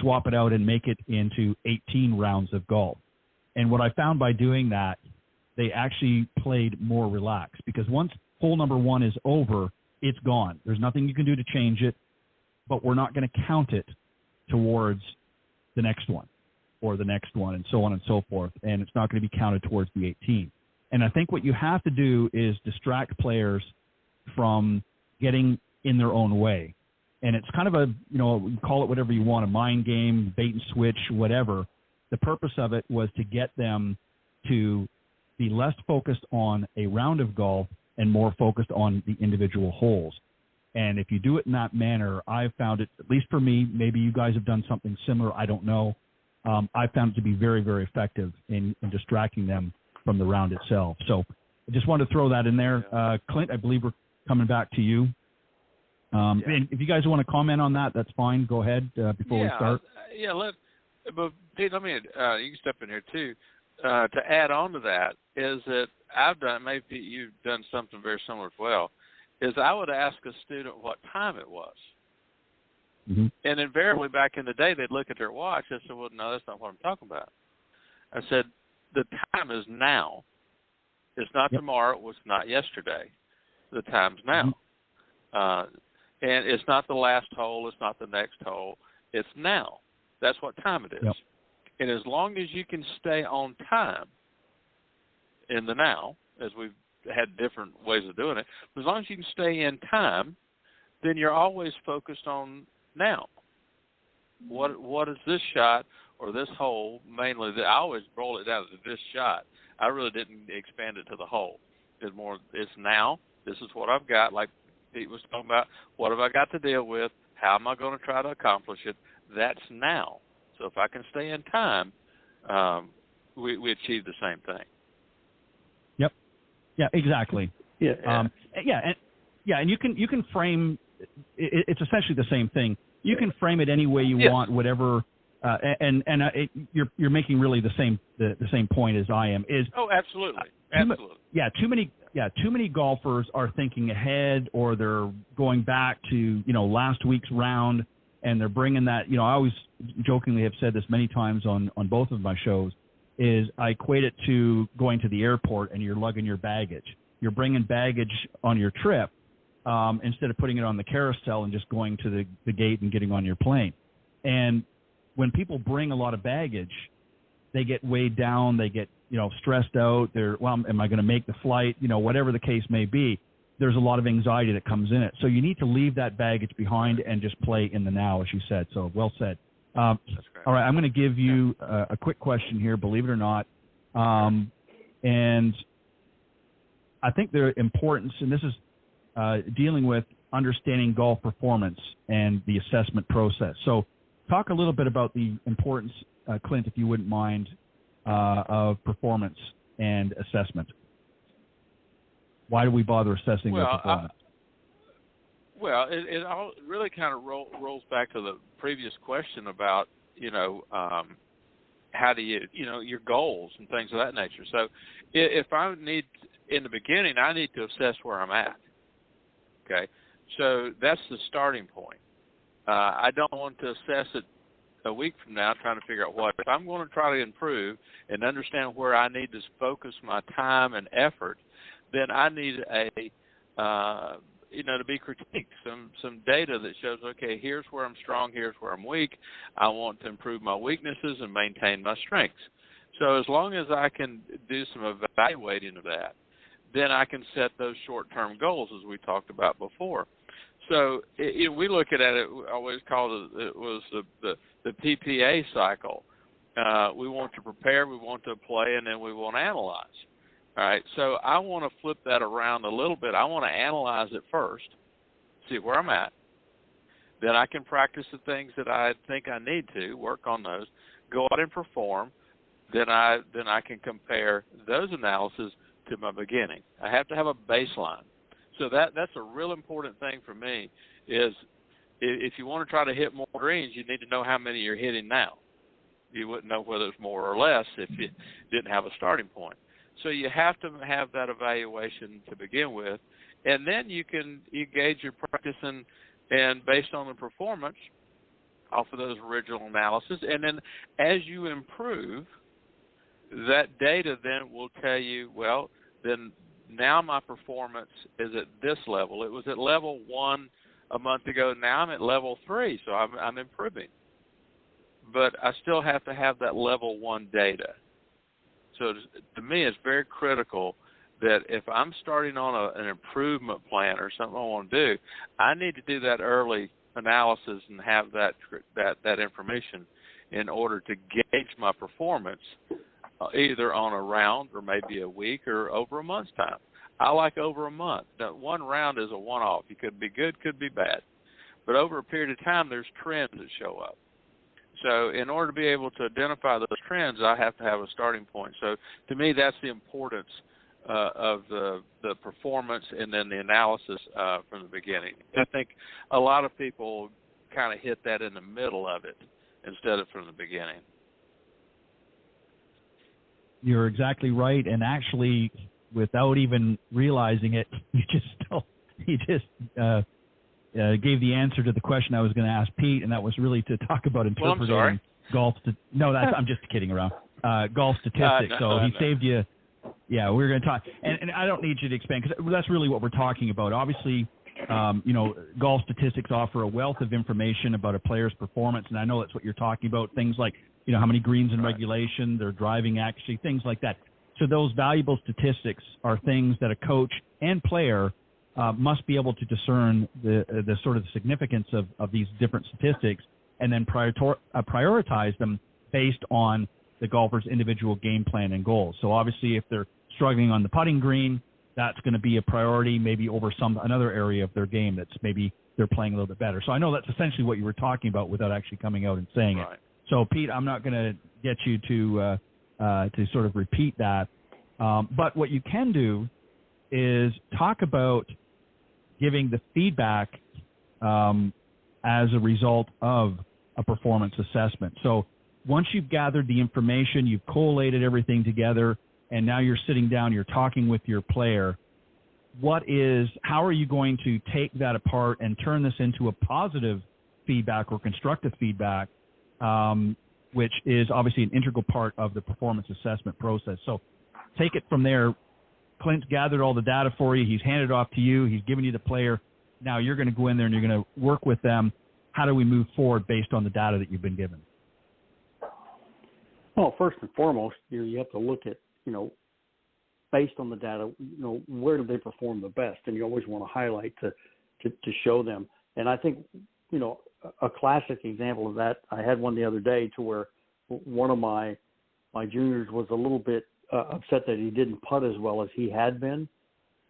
swap it out and make it into 18 rounds of golf. And what I found by doing that, they actually played more relaxed because once hole number 1 is over, it's gone. There's nothing you can do to change it, but we're not going to count it towards the next one or the next one and so on and so forth, and it's not going to be counted towards the 18. And I think what you have to do is distract players from getting in their own way. And it's kind of a, you know, call it whatever you want, a mind game, bait and switch, whatever. The purpose of it was to get them to be less focused on a round of golf and more focused on the individual holes. And if you do it in that manner, I've found it, at least for me, maybe you guys have done something similar, I don't know. I found it to be very, very effective in distracting them from the round itself. So I just wanted to throw that in there. Clint, I believe we're coming back to you. And if you guys want to comment on that, that's fine. Go ahead before we start. But Pete, let me, you can step in here too. To add on to that is that I've done, maybe you've done something very similar as well, is I would ask a student what time it was. Mm-hmm. And invariably back in the day, they'd look at their watch and say, well, no, that's not what I'm talking about. I said, the time is now. It's not tomorrow. It was not yesterday. The time's now. Mm-hmm. And it's not the last hole. It's not the next hole. It's now. That's what time it is. Yep. And as long as you can stay on time in the now, as we've had different ways of doing it, but as long as you can stay in time, then you're always focused on now. What is this shot or this hole mainly? I always roll it down to this shot. I really didn't expand it to the hole. It's more, it's now. This is what I've got, like Pete was talking about. What have I got to deal with? How am I going to try to accomplish it? That's now. So if I can stay in time, we achieve the same thing. Yep. Yeah. Exactly. Yeah. And you can frame. It's essentially the same thing. You can frame it any way you want, whatever. You're making really the same point as I am. Absolutely. Too many golfers are thinking ahead, or they're going back to last week's round. And they're bringing that, I always jokingly have said this many times on both of my shows, is I equate it to going to the airport and you're lugging your baggage. You're bringing baggage on your trip instead of putting it on the carousel and just going to the gate and getting on your plane. And when people bring a lot of baggage, they get weighed down, they get, stressed out. Am I going to make the flight? Whatever the case may be. there's a lot of anxiety that comes in it. So you need to leave that baggage behind and just play in the now, as you said. So well said. That's great. All right, I'm going to give you a quick question here, believe it or not. And I think the importance, and this is dealing with understanding golf performance and the assessment process. So talk a little bit about the importance, Clint, if you wouldn't mind, of performance and assessment. Why do we bother assessing their performance? It all really kind of rolls back to the previous question about, how do you, your goals and things of that nature. So if I need, in the beginning, I need to assess where I'm at. Okay. So that's the starting point. I don't want to assess it a week from now trying to figure out what. If I'm going to try to improve and understand where I need to focus my time and effort, then I need to be critiqued, some data that shows, okay, here's where I'm strong, here's where I'm weak. I want to improve my weaknesses and maintain my strengths. So as long as I can do some evaluating of that, then I can set those short-term goals, as we talked about before. So we look at it, we always called it was the PPA cycle. We want to prepare, we want to play, and then we want to analyze. All right, so I want to flip that around a little bit. I want to analyze it first, see where I'm at. Then I can practice the things that I think I need to, work on those, go out and perform. Then I can compare those analyses to my beginning. I have to have a baseline. So that's a real important thing for me is if you want to try to hit more greens, you need to know how many you're hitting now. You wouldn't know whether it's more or less if you didn't have a starting point. So you have to have that evaluation to begin with, and then you gauge your practice and based on the performance off of those original analysis. And then as you improve, that data then will tell you, well, then now my performance is at this level. It was at level 1 a month ago. Now I'm at level 3, so I'm improving. But I still have to have that level 1 data. So to me, it's very critical that if I'm starting on an improvement plan or something I want to do, I need to do that early analysis and have that information in order to gauge my performance either on a round or maybe a week or over a month's time. I like over a month. Now, one round is a one-off. You could be good, could be bad. But over a period of time, there's trends that show up. So in order to be able to identify those trends, I have to have a starting point. So to me, that's the importance of the performance and then the analysis from the beginning. I think a lot of people kind of hit that in the middle of it instead of from the beginning. You're exactly right, and actually, without even realizing it, you just gave the answer to the question I was going to ask Pete, and that was really to talk about interpreting golf. I'm just kidding around. Golf statistics. He saved you. Yeah, we're going to talk, and I don't need you to expand because that's really what we're talking about. Obviously, golf statistics offer a wealth of information about a player's performance, and I know that's what you're talking about. Things like how many greens in regulation, their driving accuracy, things like that. So those valuable statistics are things that a coach and player must be able to discern the sort of significance of these different statistics and then prioritize them based on the golfer's individual game plan and goals. So obviously if they're struggling on the putting green, that's going to be a priority maybe over another area of their game that's maybe they're playing a little bit better. So I know that's essentially what you were talking about without actually coming out and saying it. So Pete, I'm not going to get you to sort of repeat that. But what you can do is talk about giving the feedback as a result of a performance assessment. So once you've gathered the information, you've collated everything together, and now you're sitting down, you're talking with your player, how are you going to take that apart and turn this into a positive feedback or constructive feedback, which is obviously an integral part of the performance assessment process. So take it from there. Clint's gathered all the data for you. He's handed it off to you. He's given you the player. Now you're going to go in there and you're going to work with them. How do we move forward based on the data that you've been given? Well, first and foremost, you have to look at, based on the data, where do they perform the best? And you always want to highlight to show them. And I think, a classic example of that, I had one the other day to where one of my juniors was a little bit upset that he didn't putt as well as he had been.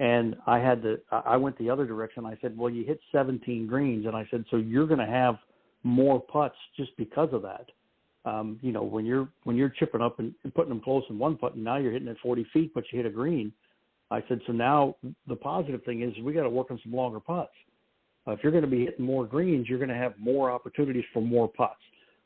And I went the other direction. I said, well, you hit 17 greens. And I said, so you're going to have more putts just because of that. When you're chipping up and putting them close in one putt, and now you're hitting at 40 feet, but you hit a green. I said, so now the positive thing is we got to work on some longer putts. If you're going to be hitting more greens, you're going to have more opportunities for more putts.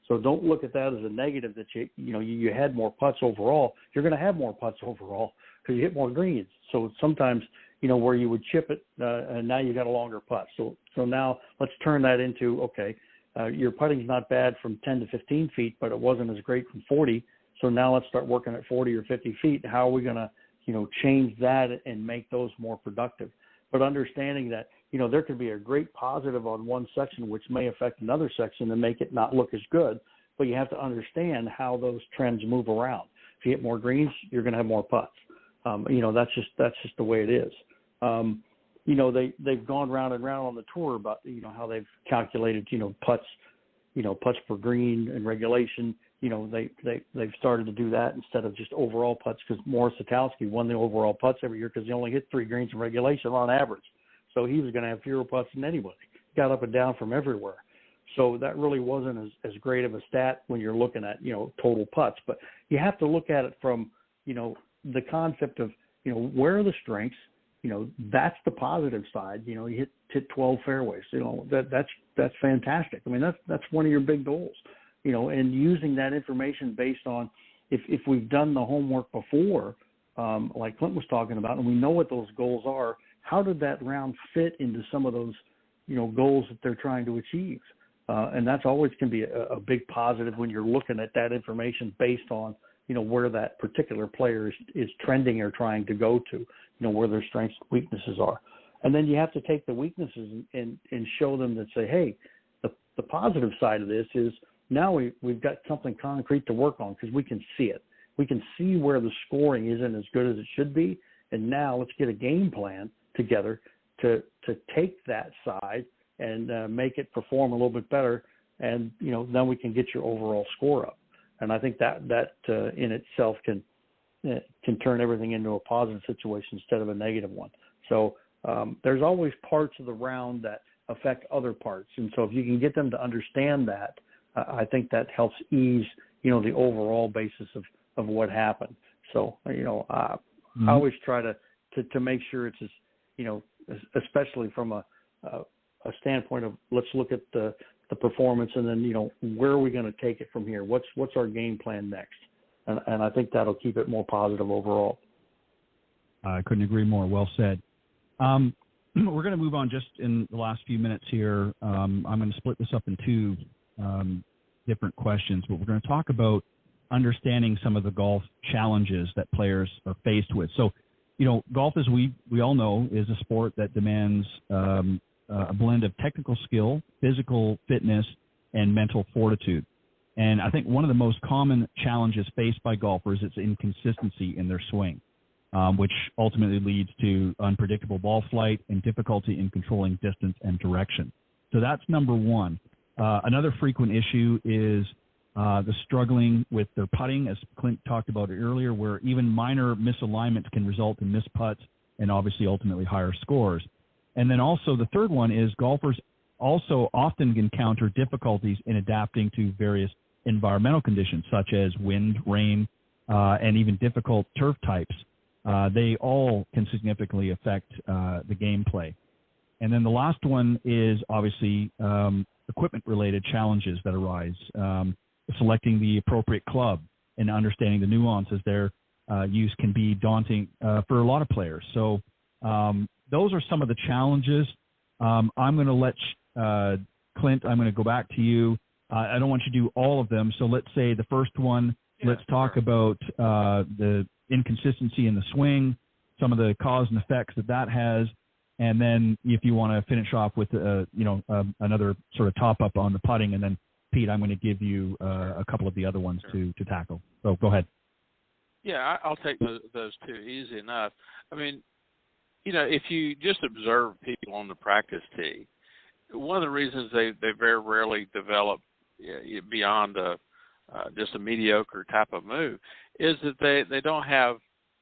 So don't look at that as a negative that you had more putts overall. You're going to have more putts overall because you hit more greens. So sometimes, where you would chip it, and now you got a longer putt. So now let's turn that into, okay, your putting's not bad from 10 to 15 feet, but it wasn't as great from 40. So now let's start working at 40 or 50 feet. How are we going to, change that and make those more productive? But understanding that, there could be a great positive on one section, which may affect another section and make it not look as good. But you have to understand how those trends move around. If you hit more greens, you're going to have more putts. That's just the way it is. They've gone round and round on the tour about, how they've calculated, putts per green and regulation. They've started to do that instead of just overall putts, because Morris Satowski won the overall putts every year because he only hit 3 greens in regulation on average. So he was going to have fewer putts than anybody. Got up and down from everywhere. So that really wasn't as great of a stat when you're looking at, total putts. But you have to look at it from, the concept of, where are the strengths? That's the positive side. You hit 12 fairways. That's fantastic. I mean, that's one of your big goals. And using that information based on if we've done the homework before, like Clint was talking about, and we know what those goals are, how did that round fit into some of those, goals that they're trying to achieve? And that's always can be a big positive when you're looking at that information based on, where that particular player is trending or trying to go to, where their strengths and weaknesses are. And then you have to take the weaknesses and show them that say, hey, the positive side of this is now we've got something concrete to work on because we can see it. We can see where the scoring isn't as good as it should be. And now let's get a game plan together to take that side and make it perform a little bit better. And, then we can get your overall score up. And I think that in itself can turn everything into a positive situation instead of a negative one. So there's always parts of the round that affect other parts. And so if you can get them to understand that, I think that helps ease, the overall basis of what happened. So, I always try to make sure it's as, especially from a standpoint of let's look at the performance and then, where are we going to take it from here? What's our game plan next? And I think that'll keep it more positive overall. I couldn't agree more. Well said. We're going to move on just in the last few minutes here. I'm going to split this up in 2 different questions, but we're going to talk about understanding some of the golf challenges that players are faced with. So, golf, as we all know, is a sport that demands a blend of technical skill, physical fitness, and mental fortitude. And I think one of the most common challenges faced by golfers is inconsistency in their swing, which ultimately leads to unpredictable ball flight and difficulty in controlling distance and direction. So that's number one. Another frequent issue is the struggling with their putting, as Clint talked about earlier, where even minor misalignments can result in missed putts and obviously ultimately higher scores. And then also the third one is golfers also often encounter difficulties in adapting to various environmental conditions, such as wind, rain, and even difficult turf types. They all can significantly affect the gameplay. And then the last one is obviously equipment-related challenges that arise, selecting the appropriate club and understanding the nuances their use can be daunting for a lot of players. So those are some of the challenges. I'm going to let Clint, I'm going to go back to you. I don't want you to do all of them. So let's say the first one, let's talk about the inconsistency in the swing, some of the cause and effects that has. And then if you want to finish off with, another sort of top up on the putting. And then, Pete, I'm going to give you a couple of the other ones to tackle. So go ahead. Yeah, I'll take those two easy enough. I mean, if you just observe people on the practice tee, one of the reasons they very rarely develop beyond just a mediocre type of move is that they don't have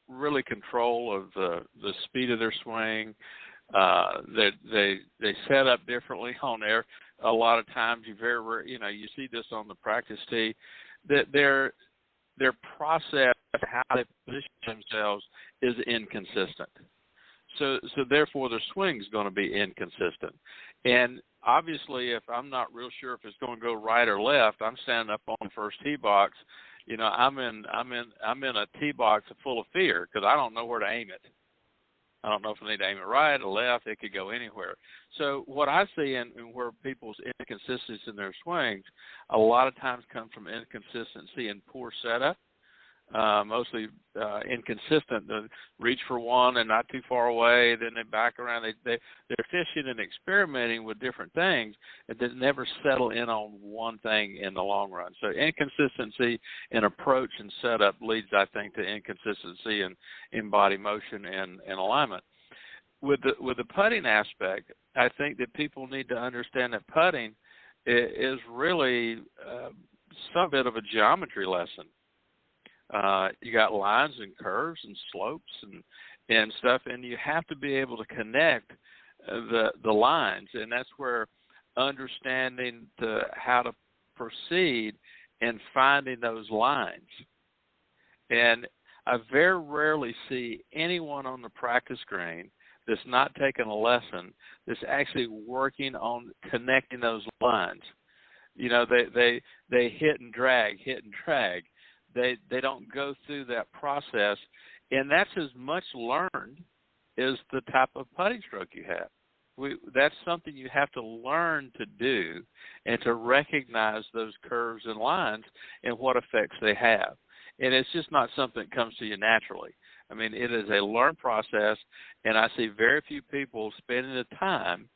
really control of the speed of their swing. That they set up differently on there. A lot of times you see this on the practice tee, that their process, how they position themselves, is inconsistent. So therefore their swing is going to be inconsistent. And obviously, if I'm not real sure if it's going to go right or left, I'm standing up on the first tee box. I'm in a tee box full of fear because I don't know where to aim it. I don't know if I need to aim it right or left. It could go anywhere. So what I see in where people's inconsistencies in their swings a lot of times come from inconsistency and poor setup. Mostly inconsistent. They reach for one and not too far away, then they back around. They're fishing and experimenting with different things, and they never settle in on one thing in the long run. So inconsistency in approach and setup leads, I think, to inconsistency in body motion and alignment. With the putting aspect, I think that people need to understand that putting is really some bit of a geometry lesson. You got lines and curves and slopes and stuff, and you have to be able to connect the lines, and that's where understanding how to proceed and finding those lines. And I very rarely see anyone on the practice green that's not taking a lesson that's actually working on connecting those lines. They hit and drag. They don't go through that process, and that's as much learned as the type of putting stroke you have. That's something you have to learn to do and to recognize those curves and lines and what effects they have. And it's just not something that comes to you naturally. I mean, it is a learned process, and I see very few people spending the time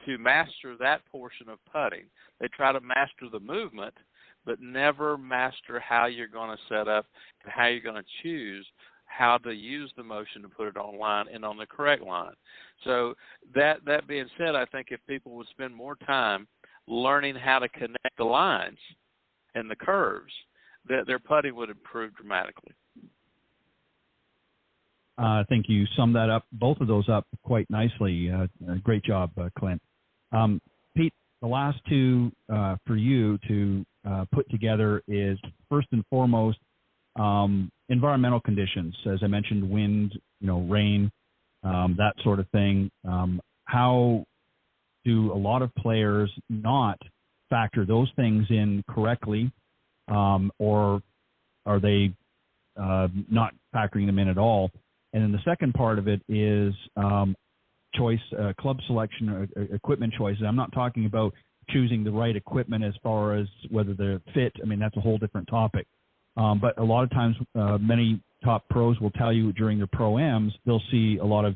to master that portion of putting. They try to master the movement, but never master how you're going to set up and how you're going to choose how to use the motion to put it on line and on the correct line. So that being said, I think if people would spend more time learning how to connect the lines and the curves, that their putting would improve dramatically. I think you summed that up, both of those up quite nicely. Great job, Clint. Pete, the last two for you to put together is, first and foremost, environmental conditions. As I mentioned, wind, rain, that sort of thing. How do a lot of players not factor those things in correctly, or are they not factoring them in at all? And then the second part of it is choice, club selection, or equipment choices. I'm not talking about choosing the right equipment as far as whether they're fit. I mean, that's a whole different topic. But a lot of times, many top pros will tell you during their pro-ams, they'll see a lot of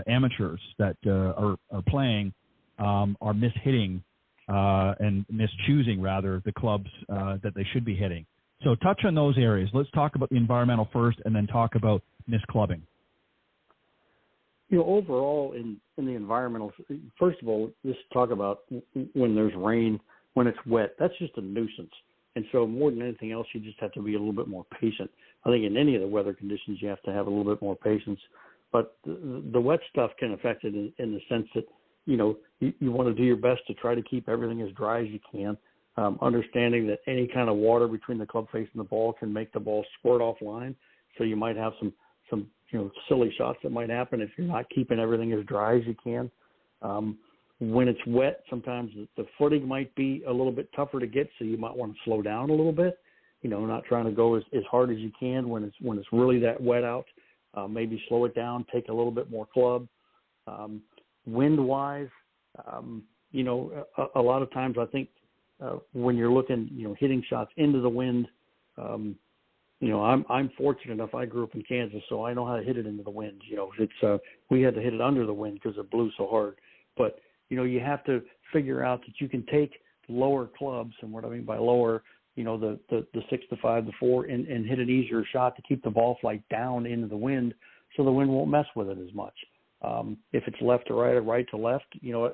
amateurs that are playing are mishitting and mischoosing, rather, the clubs that they should be hitting. So touch on those areas. Let's talk about the environmental first and then talk about misclubbing. Overall in the environmental, first of all, just talk about when there's rain, when it's wet, that's just a nuisance. And so more than anything else, you just have to be a little bit more patient. I think in any of the weather conditions, you have to have a little bit more patience. But the wet stuff can affect it in the sense that, you want to do your best to try to keep everything as dry as you can, understanding that any kind of water between the club face and the ball can make the ball squirt off line. So you might have some silly shots that might happen if you're not keeping everything as dry as you can. When it's wet, sometimes the footing might be a little bit tougher to get, so you might want to slow down a little bit. Not trying to go as hard as you can when it's really that wet out. Maybe slow it down, take a little bit more club. Wind-wise, a lot of times I think when you're looking, hitting shots into the wind, I'm fortunate enough. I grew up in Kansas, so I know how to hit it into the wind. We had to hit it under the wind because it blew so hard. But you have to figure out that you can take lower clubs, and what I mean by lower, the 6 to 5 to 4 and hit an easier shot to keep the ball flight down into the wind so the wind won't mess with it as much. If it's left to right or right to left,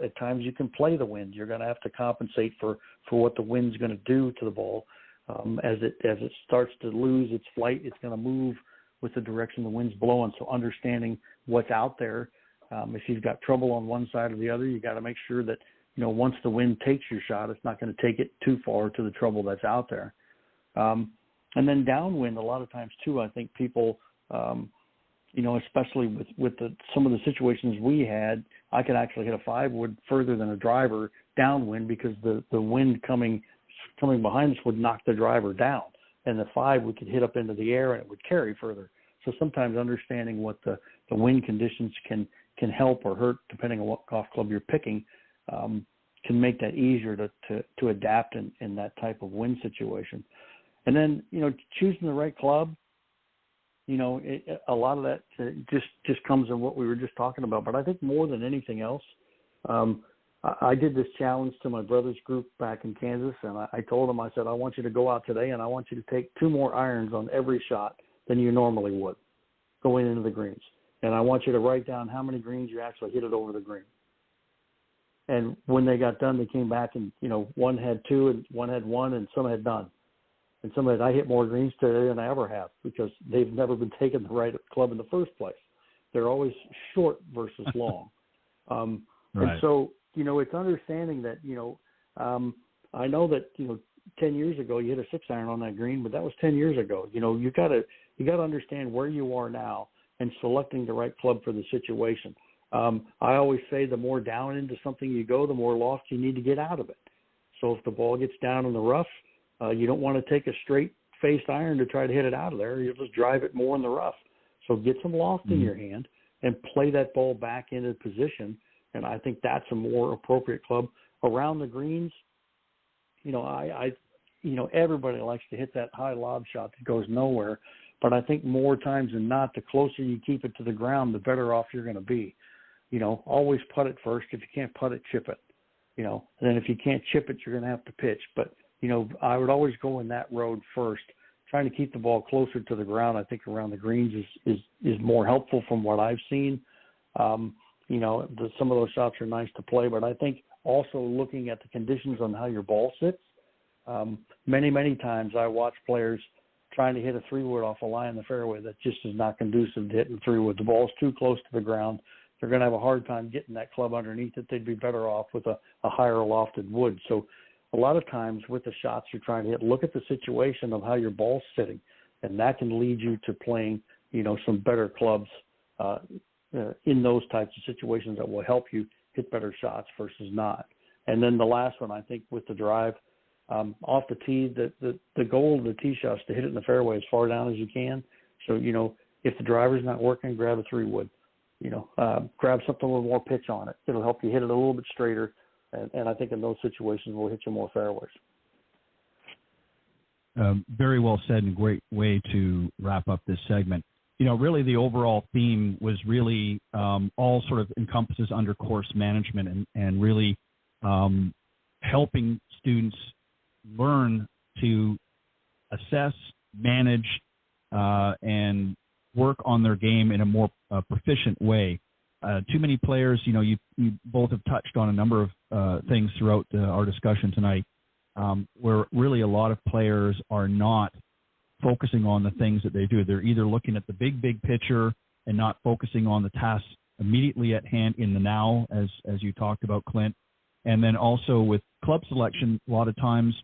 at times you can play the wind. You're going to have to compensate for what the wind's going to do to the ball. As it starts to lose its flight, it's going to move with the direction the wind's blowing. So understanding what's out there, if you've got trouble on one side or the other, you got to make sure that, once the wind takes your shot, it's not going to take it too far to the trouble that's out there. And then downwind, a lot of times too, I think people, especially with some of the situations we had, I could actually hit a 5-wood further than a driver downwind because the wind coming behind us would knock the driver down. And the 5 we could hit up into the air and it would carry further. So sometimes understanding what the wind conditions can help or hurt depending on what golf club you're picking can make that easier to adapt in that type of wind situation. And then, choosing the right club, a lot of that just comes in what we were just talking about. But I think more than anything else, I did this challenge to my brother's group back in Kansas, and I told them, I said, I want you to go out today and I want you to take 2 more irons on every shot than you normally would going into the greens. And I want you to write down how many greens you actually hit it over the green. And when they got done, they came back and, one had 2 and one had 1 and some had none. And some had, I hit more greens today than I ever have because they've never been taking the right club in the first place. They're always short versus long. Right. And so, it's understanding that, I know that, 10 years ago you hit a 6-iron on that green, but that was 10 years ago. You got to understand where you are now and selecting the right club for the situation. I always say the more down into something you go, the more loft you need to get out of it. So if the ball gets down in the rough, you don't want to take a straight-faced iron to try to hit it out of there. You'll just drive it more in the rough. So get some loft in your hand and play that ball back into position, and I think that's a more appropriate club. Around the greens, everybody likes to hit that high lob shot that goes nowhere, but I think more times than not, the closer you keep it to the ground, the better off you're going to be. Always putt it first. If you can't putt it, chip it. And then if you can't chip it, you're going to have to pitch. But, I would always go in that road first, trying to keep the ball closer to the ground. I think around the greens is more helpful from what I've seen. Some of those shots are nice to play, but I think also looking at the conditions on how your ball sits. Many, many times I watch players trying to hit a 3-wood off a line in the fairway that just is not conducive to hitting 3-wood. The ball's too close to the ground. They're going to have a hard time getting that club underneath it. They'd be better off with a higher lofted wood. So a lot of times with the shots you're trying to hit, look at the situation of how your ball's sitting, and that can lead you to playing, some better clubs in those types of situations that will help you hit better shots versus not. And then the last one, I think, with the drive, off the tee, the goal of the tee shot is to hit it in the fairway as far down as you can. So, if the driver's not working, grab a 3-wood. Grab something with more pitch on it. It'll help you hit it a little bit straighter. And I think in those situations, we'll hit you more fairways. Very well said, and a great way to wrap up this segment. Really the overall theme was really all sort of encompasses under course management and really helping students learn to assess, manage, and work on their game in a more proficient way. Too many players, you both have touched on a number of things throughout our discussion tonight, where really a lot of players are not focusing on the things that they do. They're either looking at the big picture and not focusing on the tasks immediately at hand in the now, as you talked about, Clint. And then also with club selection, a lot of times,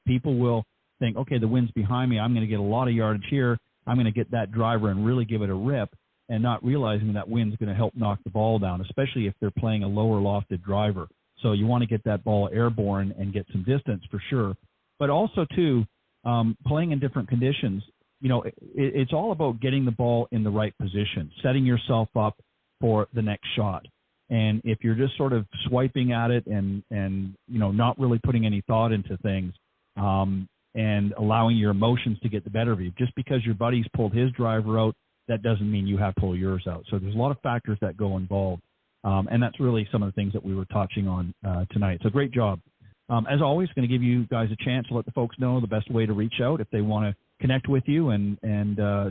people will think, okay, the wind's behind me. I'm going to get a lot of yardage here. I'm going to get that driver and really give it a rip, and not realizing that wind's going to help knock the ball down, especially if they're playing a lower lofted driver. So you want to get that ball airborne and get some distance for sure. But also, too, playing in different conditions, it's all about getting the ball in the right position, setting yourself up for the next shot. And if you're just sort of swiping at it and not really putting any thought into things, and allowing your emotions to get the better of you, just because your buddy's pulled his driver out, that doesn't mean you have to pull yours out. So there's a lot of factors that go involved. And that's really some of the things that we were touching on tonight. So great job. As always, going to give you guys a chance to let the folks know the best way to reach out if they want to connect with you and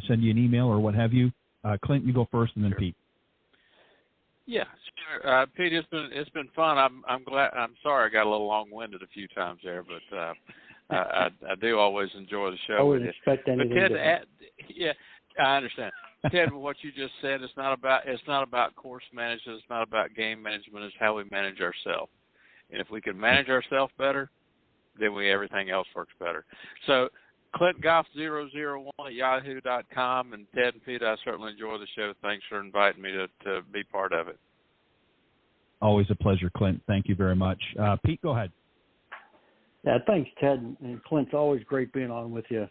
send you an email or what have you. Clint, you go first, and then Pete. Yeah, sure. Pete, it's been fun. I'm glad. I'm sorry I got a little long-winded a few times there, but I do always enjoy the show. I wouldn't expect anything different. Yeah, I understand. Ted, what you just said, it's not about course management. It's not about game management. It's how we manage ourselves. And if we can manage ourselves better, then everything else works better. So, ClintGolf001@yahoo.com, and Ted and Pete, I certainly enjoy the show. Thanks for inviting me to be part of it. Always a pleasure, Clint. Thank you very much. Pete, go ahead. Yeah, thanks, Ted. And Clint, it's always great being on with you.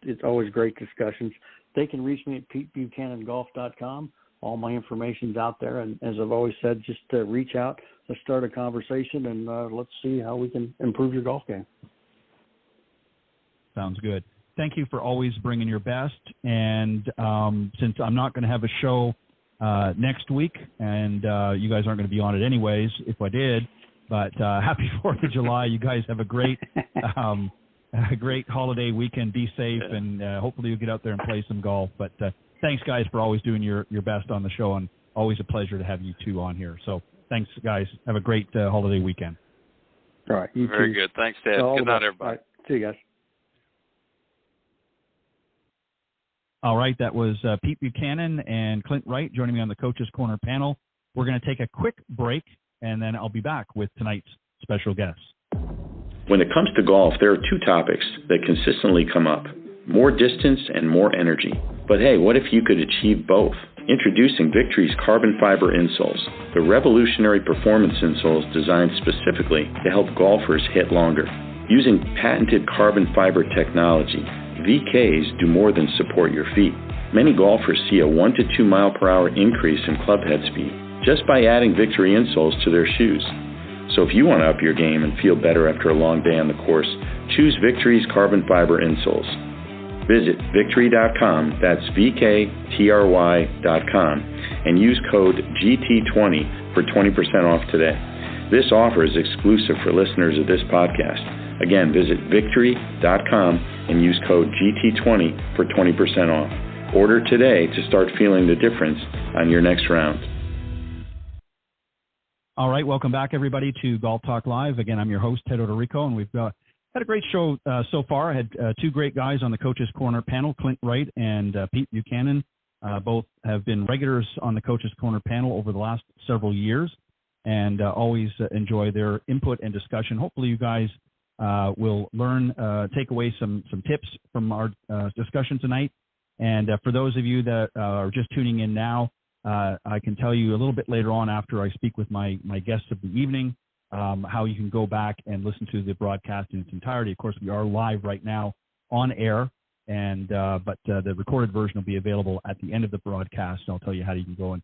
It's always great discussions. They can reach me at PeteBuchananGolf.com. All my information's out there. And as I've always said, just reach out, let's start a conversation, and let's see how we can improve your golf game. Sounds good. Thank you for always bringing your best. And since I'm not going to have a show next week, and you guys aren't going to be on it anyways, if I did, but happy 4th of July. You guys have a great holiday weekend. Be safe, and hopefully you'll get out there and play some golf. But thanks, guys, for always doing your best on the show, and always a pleasure to have you two on here. So thanks, guys. Have a great holiday weekend. All right. You Very too. good. Thanks, Ted. Good night, everybody. All right. See you guys. All right, that was Pete Buchanan and Clint Wright joining me on the Coach's Corner panel. We're going to take a quick break, and then I'll be back with tonight's special guests. When it comes to golf, there are two topics that consistently come up: more distance and more energy. But hey, what if you could achieve both? Introducing Victory's carbon fiber insoles, the revolutionary performance insoles designed specifically to help golfers hit longer. Using patented carbon fiber technology, VKs do more than support your feet. Many golfers see a 1 to 2 mile per hour increase in club head speed just by adding Victory insoles to their shoes. So if you want to up your game and feel better after a long day on the course, choose Victory's carbon fiber insoles. Visit Victory.com, that's VKTRY.com, and use code GT20 for 20% off today. This offer is exclusive for listeners of this podcast. Again, visit Victory.com and use code GT20 for 20% off. Order today to start feeling the difference on your next round. All right, welcome back, everybody, to Golf Talk Live. Again, I'm your host, Ted Odorico, and we've had a great show so far. I had two great guys on the Coach's Corner panel, Clint Wright and Pete Buchanan. Both have been regulars on the Coach's Corner panel over the last several years, and always enjoy their input and discussion. Hopefully you guys will learn, take away some tips from our discussion tonight. And for those of you that are just tuning in now, I can tell you a little bit later on after I speak with my guests of the evening, how you can go back and listen to the broadcast in its entirety. Of course, we are live right now on air, and but the recorded version will be available at the end of the broadcast, and I'll tell you how you can go and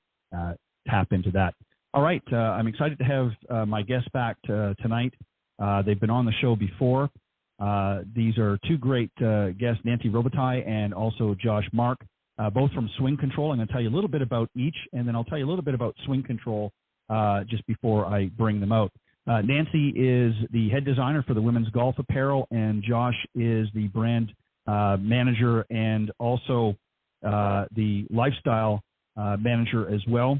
tap into that. All right, I'm excited to have my guests back tonight. They've been on the show before. These are two great guests, Nancy Robitaille and also Josh Mark, both from Swing Control. I'm going to tell you a little bit about each, and then I'll tell you a little bit about Swing Control just before I bring them out. Nancy is the head designer for the women's golf apparel, and Josh is the brand manager and also the lifestyle manager as well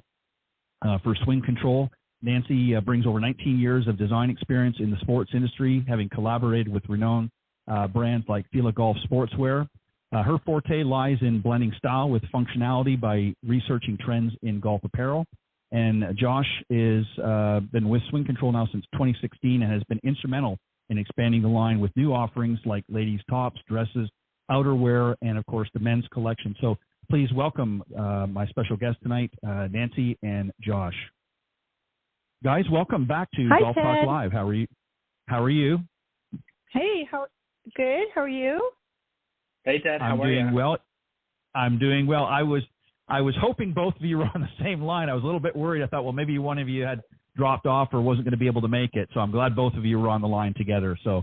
for Swing Control. Nancy brings over 19 years of design experience in the sports industry, having collaborated with renowned brands like Fila Golf Sportswear. Her forte lies in blending style with functionality by researching trends in golf apparel. And Josh is been with Swing Control now since 2016 and has been instrumental in expanding the line with new offerings like ladies' tops, dresses, outerwear, and, of course, the men's collection. So please welcome my special guests tonight, Nancy and Josh. Guys, welcome back to Hi, Golf Ted. Talk Live. How are you? Hey, good. How are you? Hey, Ted. How are you? I'm doing well. I was hoping both of you were on the same line. I was a little bit worried. I thought, well, maybe one of you had dropped off or wasn't going to be able to make it. So I'm glad both of you were on the line together. So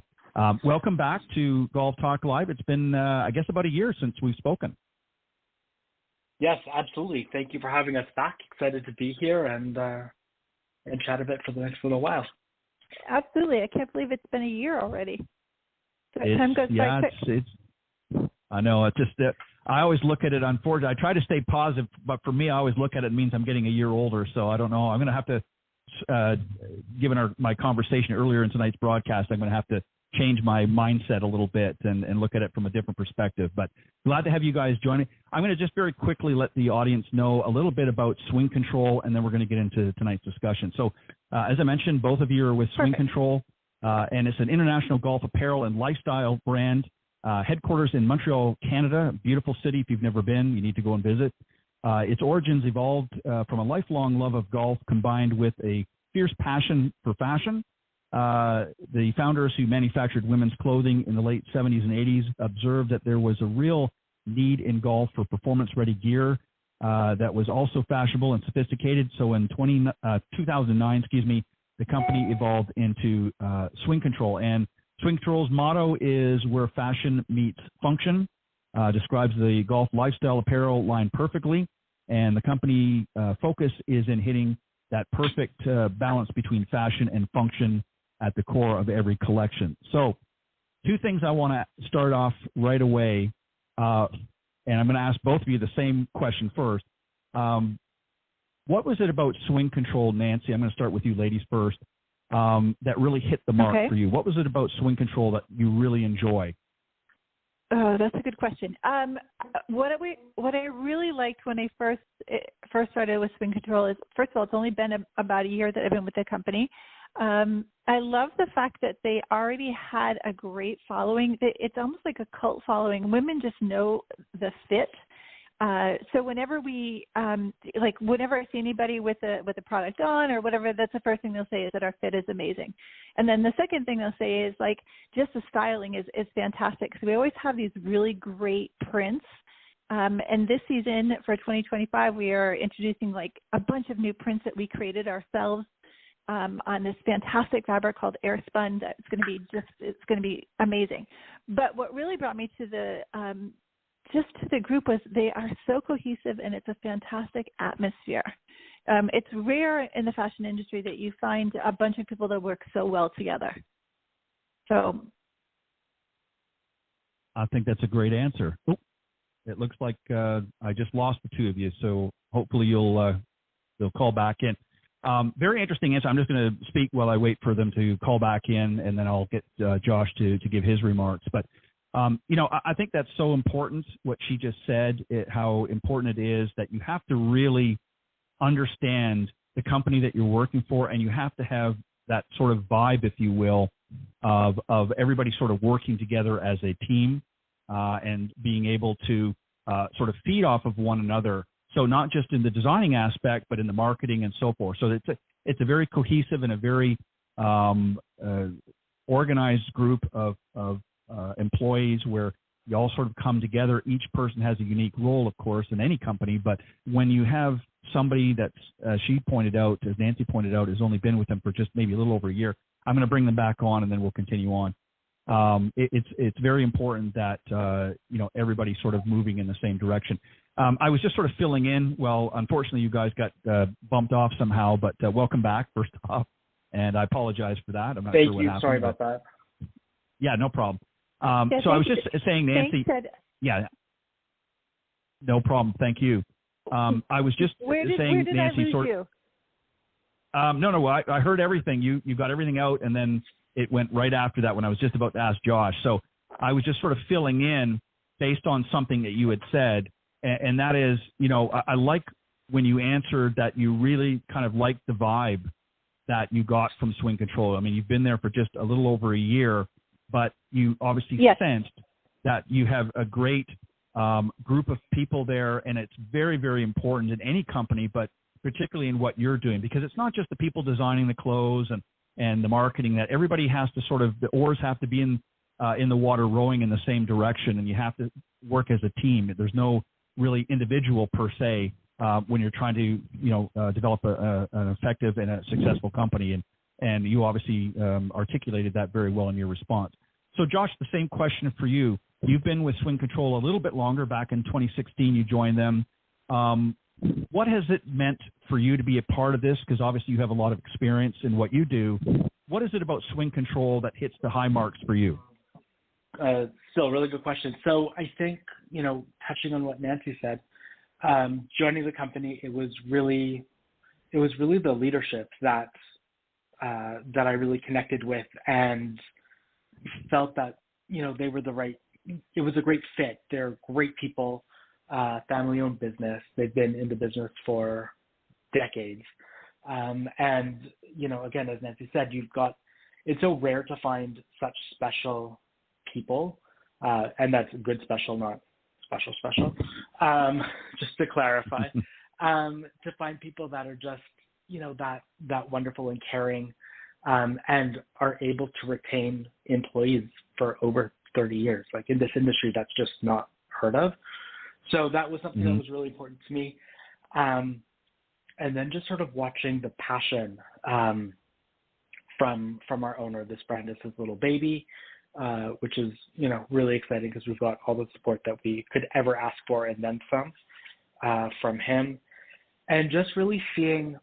welcome back to Golf Talk Live. It's been, I guess, about a year since we've spoken. Yes, absolutely. Thank you for having us back. Excited to be here and chat a bit for the next little while. Absolutely. I can't believe it's been a year already. Time goes by quick. I know. It's just that I always look at it, unfortunately. I try to stay positive, but for me, I always look at it means I'm getting a year older. So I don't know. I'm going to have to, given my conversation earlier in tonight's broadcast, I'm going to have to change my mindset a little bit and look at it from a different perspective. But glad to have you guys join me. I'm going to just very quickly let the audience know a little bit about Swing Control, and then we're going to get into tonight's discussion. So as I mentioned, both of you are with Swing Control, and it's an international golf apparel and lifestyle brand, headquarters in Montreal, Canada, beautiful city. If you've never been, you need to go and visit. Its origins evolved from a lifelong love of golf combined with a fierce passion for fashion. The founders who manufactured women's clothing in the late 70s and 80s observed that there was a real need in golf for performance-ready gear that was also fashionable and sophisticated. So in 2009, the company evolved into Swing Control. And Swing Control's motto is "Where fashion meets function." Describes the golf lifestyle apparel line perfectly. And the company focus is in hitting that perfect balance between fashion and function at the core of every collection. So 2 things I want to start off right away, and I'm going to ask both of you the same question first. What was it about Swing Control, Nancy? I'm going to start with you ladies first, that really hit the mark for you. What was it about Swing Control that you really enjoy? Oh, that's a good question. What I really liked when I first started with Swing Control is, first of all, it's only been about a year that I've been with the company. I love the fact that they already had a great following. It's almost like a cult following. Women just know the fit. So whenever whenever I see anybody with a product on or whatever, that's the first thing they'll say is that our fit is amazing. And then the second thing they'll say is just the styling is fantastic. So we always have these really great prints. And this season for 2025, we are introducing a bunch of new prints that we created ourselves on this fantastic fabric called Air Spun. It's going to be amazing. But what really brought me to the group was they are so cohesive, and it's a fantastic atmosphere. It's rare in the fashion industry that you find a bunch of people that work so well together. So I think that's a great answer. Oh, it looks like I just lost the 2 of you, so hopefully you'll call back in. Very interesting answer. I'm just going to speak while I wait for them to call back in, and then I'll get Josh to give his remarks. But, I think that's so important, what she just said, how important it is that you have to really understand the company that you're working for, and you have to have that sort of vibe, if you will, of everybody sort of working together as a team and being able to sort of feed off of one another. So not just in the designing aspect, but in the marketing and so forth. So it's a very cohesive and a very organized group of employees where you all sort of come together. Each person has a unique role, of course, in any company. But when you have somebody that's, as Nancy pointed out, has only been with them for just maybe a little over a year, I'm going to bring them back on, and then we'll continue on. It's very important that everybody's sort of moving in the same direction. I was just sort of filling in. Well, unfortunately, you guys got bumped off somehow, but welcome back, first off, and I apologize for that. I'm not sure what happened. Sorry about that. Yeah, no problem. So I was just saying, Nancy. Yeah, no problem. Thank you. I was just saying, Nancy. No. I heard everything. You got everything out, and then it went right after that when I was just about to ask Josh. So I was just sort of filling in based on something that you had said. And that is, I like when you answered that you really kind of liked the vibe that you got from Swing Control. I mean, you've been there for just a little over a year, but you obviously sensed that you have a great group of people there, and it's very, very important in any company, but particularly in what you're doing, because it's not just the people designing the clothes and the marketing, that everybody has to the oars have to be in the water rowing in the same direction, and you have to work as a team. There's no really individual per se when you're trying to develop an effective and a successful company, and you obviously articulated that very well in your response. So Josh, the same question for you. You've been with Swing Control a little bit longer. Back in 2016 you joined them. What has it meant for you to be a part of this? Because obviously you have a lot of experience in what you do, what is it about swing control that hits the high marks for you? Still a really good question. So I think, touching on what Nancy said, joining the company, it was really the leadership that I really connected with and felt that, they were it was a great fit. They're great people, family-owned business. They've been in the business for decades. And, again, as Nancy said, it's so rare to find such special people, and that's good special, not special, just to clarify, to find people that are just, that wonderful and caring, and are able to retain employees for over 30 years. Like in this industry, that's just not heard of. So that was something that was really important to me. And then just sort of watching the passion from our owner. This brand is his little baby, which is, really exciting because we've got all the support that we could ever ask for and then some from him. And just really seeing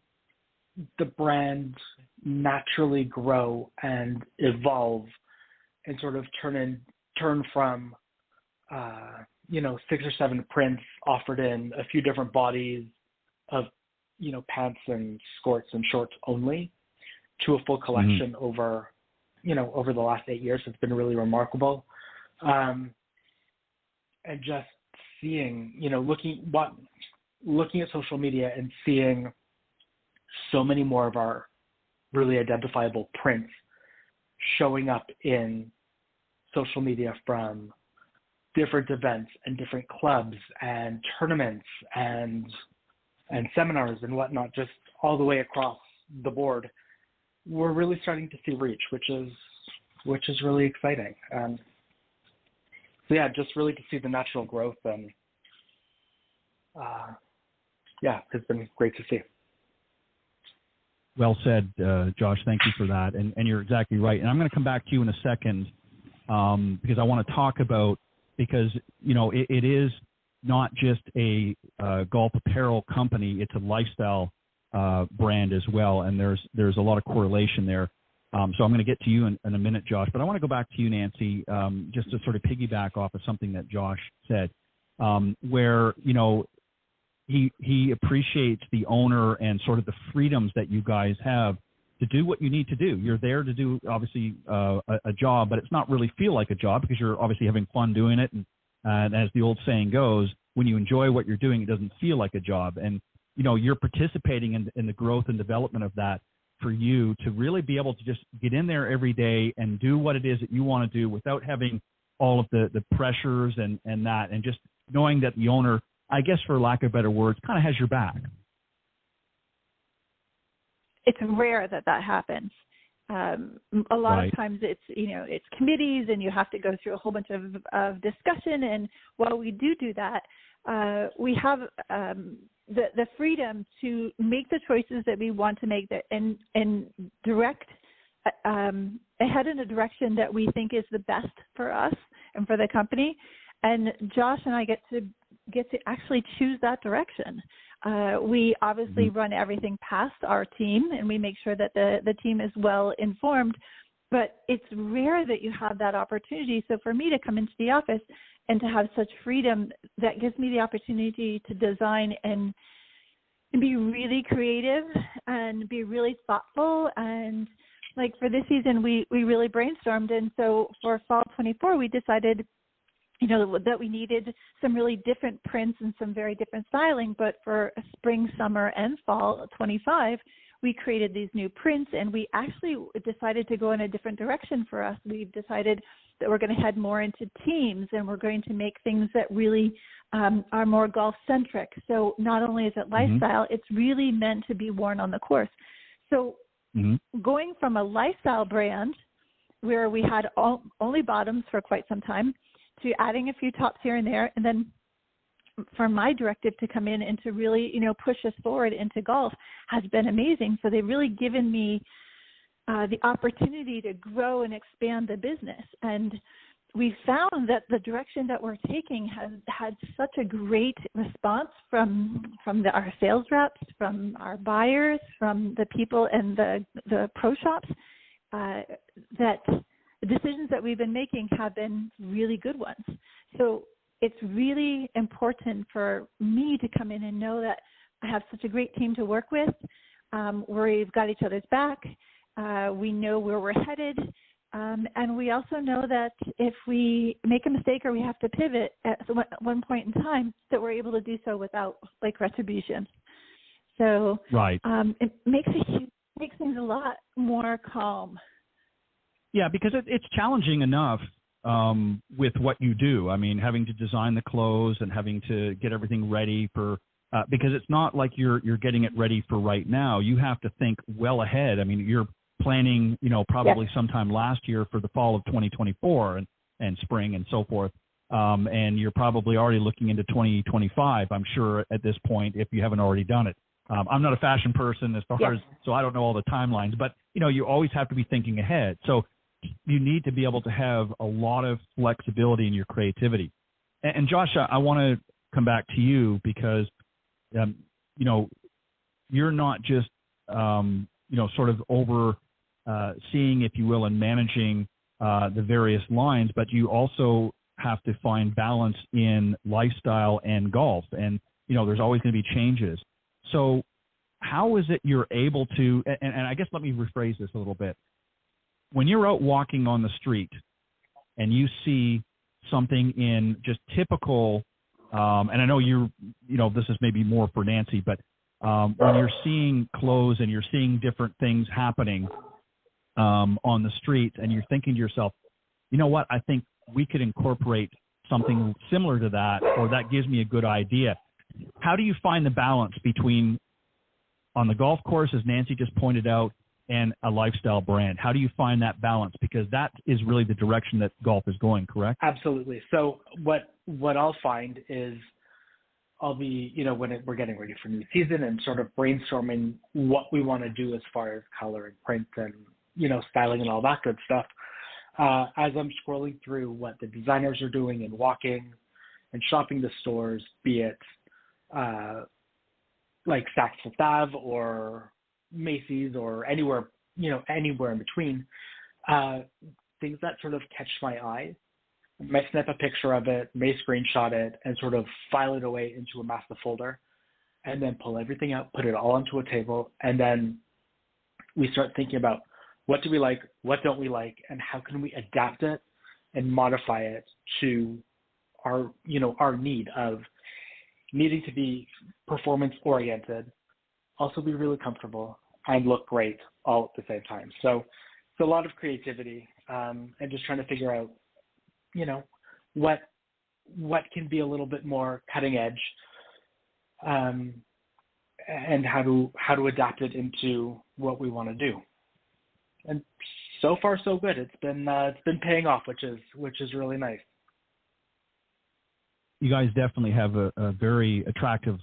the brand naturally grow and evolve and sort of turn from, 6 or 7 prints offered in a few different bodies of, pants and skirts and shorts only to a full collection over the last 8 years. It's been really remarkable. And just seeing, looking at social media and seeing so many more of our really identifiable prints showing up in social media from different events and different clubs and tournaments and seminars and whatnot, just all the way across the board. We're really starting to see reach, which is really exciting. So yeah, just really to see the natural growth and it's been great to see. Well said, Josh. Thank you for that. And you're exactly right. And I'm going to come back to you in a second because I want to talk about, because, it is not just a golf apparel company. It's a lifestyle brand as well. And there's a lot of correlation there. So I'm going to get to you in a minute, Josh. But I want to go back to you, Nancy, just to sort of piggyback off of something that Josh said, where, he appreciates the owner and sort of the freedoms that you guys have to do what you need to do. You're there to do, obviously, a job, but it's not really feel like a job because you're obviously having fun doing it. And as the old saying goes, when you enjoy what you're doing, it doesn't feel like a job. And, you're participating in the growth and development of that for you to really be able to just get in there every day and do what it is that you want to do without having all of the pressures and that, and just knowing that the owner, I guess for lack of better words, kind of has your back. It's rare that happens. A lot of times it's committees and you have to go through a whole bunch of discussion. And while we do that, we have the freedom to make the choices that we want to make that and direct ahead in a direction that we think is the best for us and for the company. And Josh and I get to actually choose that direction. We obviously run everything past our team, and we make sure that the team is well informed. But it's rare that you have that opportunity. So for me to come into the office and to have such freedom, that gives me the opportunity to design and be really creative and be really thoughtful. And like for this season, we really brainstormed. And so for fall 24, we decided that we needed some really different prints and some very different styling. But for spring, summer, and fall 25, we created these new prints, and we actually decided to go in a different direction for us. We've decided that we're going to head more into teams, and we're going to make things that really are more golf-centric. So not only is it lifestyle, it's really meant to be worn on the course. So going from a lifestyle brand where we had only bottoms for quite some time to adding a few tops here and there, and then for my directive to come in and to really, push us forward into golf has been amazing. So they've really given me the opportunity to grow and expand the business. And we found that the direction that we're taking has had such a great response from our sales reps, from our buyers, from the people in the pro shops. that the decisions that we've been making have been really good ones. So it's really important for me to come in and know that I have such a great team to work with. We've got each other's back. We know where we're headed. And we also know that if we make a mistake or we have to pivot at one point in time, that we're able to do so without retribution. So right. It makes things a lot more calm. Yeah, because it's challenging enough with what you do. I mean, having to design the clothes and having to get everything ready for because it's not like you're getting it ready for right now. You have to think well ahead. I mean, you're planning, probably sometime last year for the fall of 2024 and spring and so forth. And you're probably already looking into 2025, I'm sure, at this point, if you haven't already done it. I'm not a fashion person as far as, so I don't know all the timelines, but, you always have to be thinking ahead. So you need to be able to have a lot of flexibility in your creativity. And Josh, I want to come back to you because, you're not just, sort of seeing, if you will, and managing the various lines, but you also have to find balance in lifestyle and golf. And, there's always going to be changes. So how is it you're able to, and I guess let me rephrase this a little bit. When you're out walking on the street and you see something in just typical, and I know this is maybe more for Nancy, but when you're seeing clothes and you're seeing different things happening on the street and you're thinking to yourself, you know what, I think we could incorporate something similar to that, or that gives me a good idea. How do you find the balance between on the golf course, as Nancy just pointed out, and a lifestyle brand? How do you find that balance? Because that is really the direction that golf is going, correct? Absolutely. So what I'll find is I'll be, when we're getting ready for new season and sort of brainstorming what we want to do as far as color and print and, styling and all that good stuff. As I'm scrolling through what the designers are doing and walking and shopping the stores, be it like Saks Fifth Ave or Macy's or anywhere in between, things that sort of catch my eye. I may snap a picture of it, may screenshot it, and sort of file it away into a master folder, and then pull everything out, put it all onto a table, and then we start thinking about what do we like, what don't we like, and how can we adapt it and modify it to our need of needing to be performance-oriented, also be really comfortable, and look great all at the same time. So it's a lot of creativity and just trying to figure out, what can be a little bit more cutting edge and how to adapt it into what we want to do. And so far, so good. It's been paying off, which is really nice. You guys definitely have a very attractive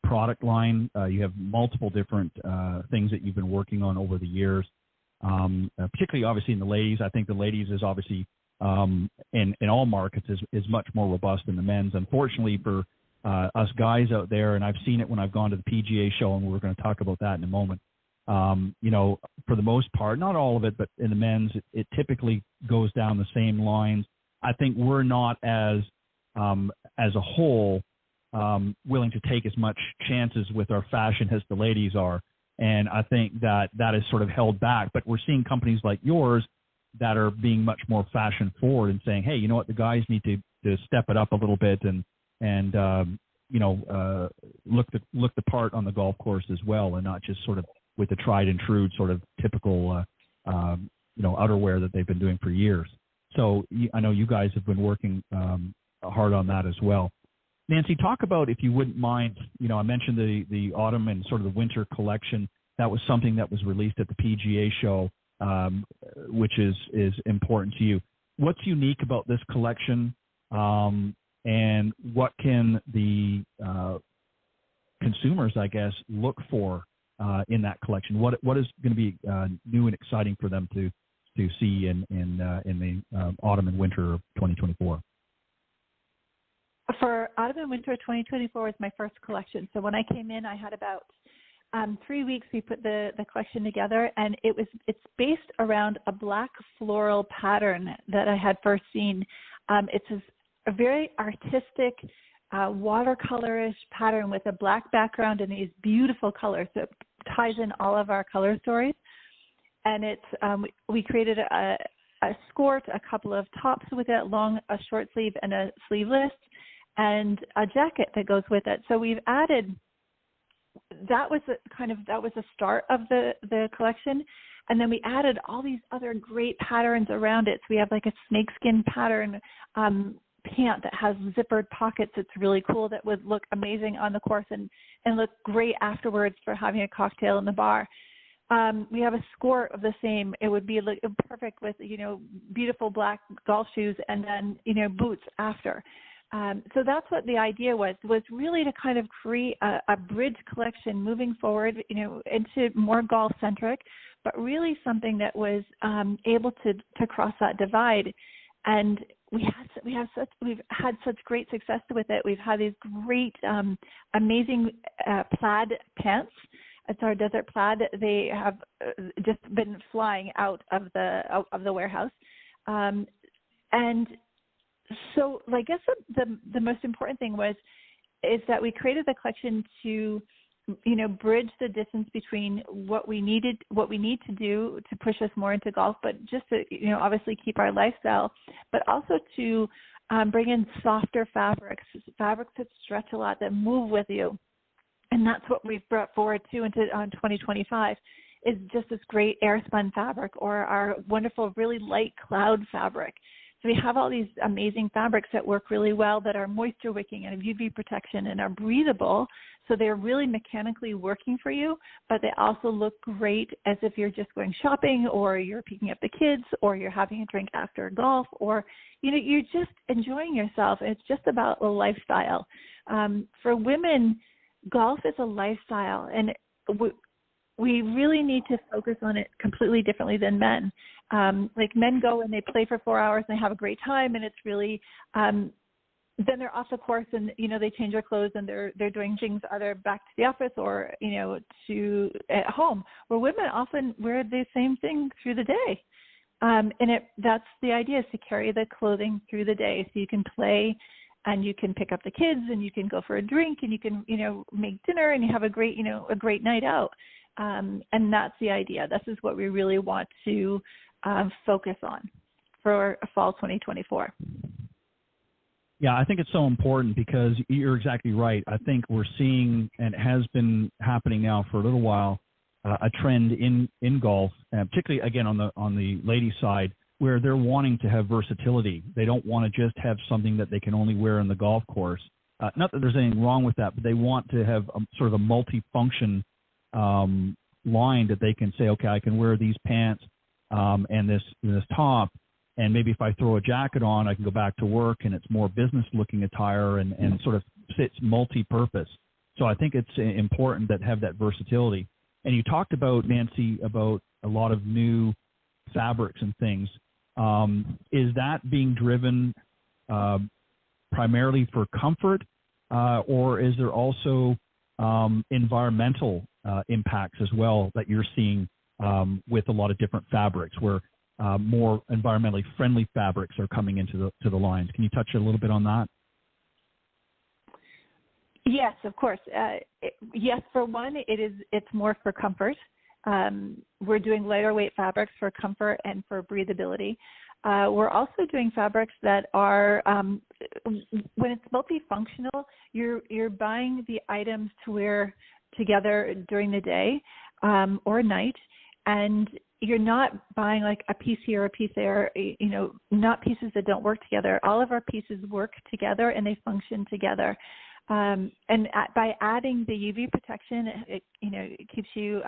product line. You have multiple different things that you've been working on over the years, particularly obviously in the ladies. I think the ladies is obviously in all markets is much more robust than the men's. Unfortunately for us guys out there, and I've seen it when I've gone to the PGA show, and we're going to talk about that in a moment. For the most part, not all of it, but in the men's, it typically goes down the same lines. I think we're not as a whole, willing to take as much chances with our fashion as the ladies are. And I think that is sort of held back. But we're seeing companies like yours that are being much more fashion forward and saying, hey, you know what, the guys need to step it up a little bit and look the part on the golf course as well, and not just sort of with the tried and true sort of typical, outerwear that they've been doing for years. So I know you guys have been working hard on that as well. Nancy, talk about, if you wouldn't mind, I mentioned the autumn and sort of the winter collection. That was something that was released at the PGA show, which is important to you. What's unique about this collection, and what can the consumers, I guess, look for in that collection? What is going to be new and exciting for them to see in the autumn and winter of 2024? For autumn and winter 2024 was my first collection. So when I came in, I had about 3 weeks we put the collection together, and it's based around a black floral pattern that I had first seen. It's a very artistic watercolorish pattern with a black background and these beautiful colors. So it ties in all of our color stories. And it's we created a skirt, a couple of tops with it, a short sleeve and a sleeveless, and a jacket that goes with it. So we've added. That was the start of the collection, and then we added all these other great patterns around it. So we have like a snakeskin pattern pant that has zippered pockets. It's really cool. That would look amazing on the course and look great afterwards for having a cocktail in the bar. We have a skirt of the same. It would be perfect with, beautiful black golf shoes and then, boots after. So that's what the idea was really to kind of create a bridge collection moving forward, into more golf centric, but really something that was able to cross that divide. And we've had such great success with it. We've had these great, amazing plaid pants. It's our desert plaid. They have just been flying out of the warehouse, and so I guess the most important thing is that we created the collection to, bridge the distance between what we need to do to push us more into golf, but just to, obviously keep our lifestyle, but also to bring in softer fabrics that stretch a lot, that move with you. And that's what we've brought forward too into 2025 is just this great air spun fabric, or our wonderful, really light cloud fabric. So we have all these amazing fabrics that work really well, that are moisture wicking and have UV protection and are breathable. So they're really mechanically working for you, but they also look great as if you're just going shopping, or you're picking up the kids, or you're having a drink after golf, or, you're just enjoying yourself. It's just about a lifestyle. For women, golf is a lifestyle, and we really need to focus on it completely differently than men. Like men go and they play for 4 hours and they have a great time, and it's really then they're off the course and they change their clothes and they're doing things either back to the office or to at home. Where women often wear the same thing through the day, and that's the idea, is to carry the clothing through the day, so you can play. And you can pick up the kids, and you can go for a drink, and you can, make dinner, and you have a great night out. And that's the idea. This is what we really want to focus on for fall 2024. Yeah, I think it's so important, because you're exactly right. I think we're seeing, and it has been happening now for a little while, a trend in golf, particularly again on the ladies' side, where they're wanting to have versatility. They don't want to just have something that they can only wear in the golf course. Not that there's anything wrong with that, but they want to have sort of a multi-function line that they can say, okay, I can wear these pants and this top, and maybe if I throw a jacket on, I can go back to work, and it's more business-looking attire and sort of fits multi-purpose. So I think it's important that have that versatility. And you talked about, Nancy, about a lot of new fabrics and things. Is that being driven primarily for comfort, or is there also environmental impacts as well that you're seeing with a lot of different fabrics, where more environmentally friendly fabrics are coming into the lines? Can you touch a little bit on that? Yes, of course. Yes, for one, it's more for comfort. We're doing lighter weight fabrics for comfort and for breathability. We're also doing fabrics that are, when it's multifunctional, you're buying the items to wear together during the day or night, and you're not buying like a piece here, a piece there, not pieces that don't work together. All of our pieces work together and they function together. By adding the UV protection, it keeps you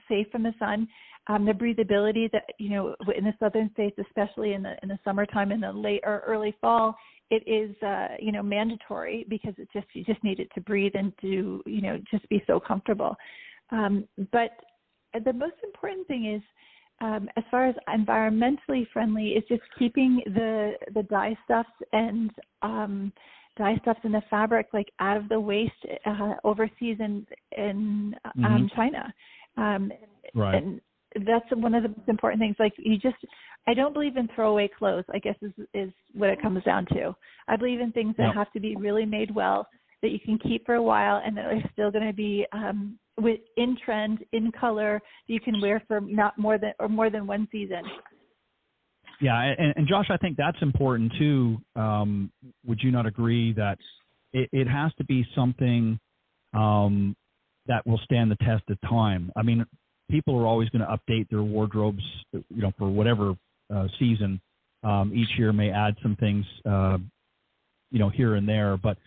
safe from the sun. The breathability that, in the southern states, especially in the summertime, in the late or early fall, it is, mandatory, because you just need it to breathe and to, just be so comfortable. But the most important thing is, as far as environmentally friendly, is just keeping the dye stuffs and dye stuffs in the fabric, like out of the waste overseas in China. Right. And that's one of the most important things. Like I don't believe in throwaway clothes, I guess is what it comes down to. I believe in things that have to be really made well, that you can keep for a while, and that are still going to be in trend, in color, that you can wear for not more than one season. Yeah, and Josh, I think that's important too. Would you not agree that it has to be something that will stand the test of time? I mean, people are always going to update their wardrobes, for whatever season. Each year may add some things, here and there, but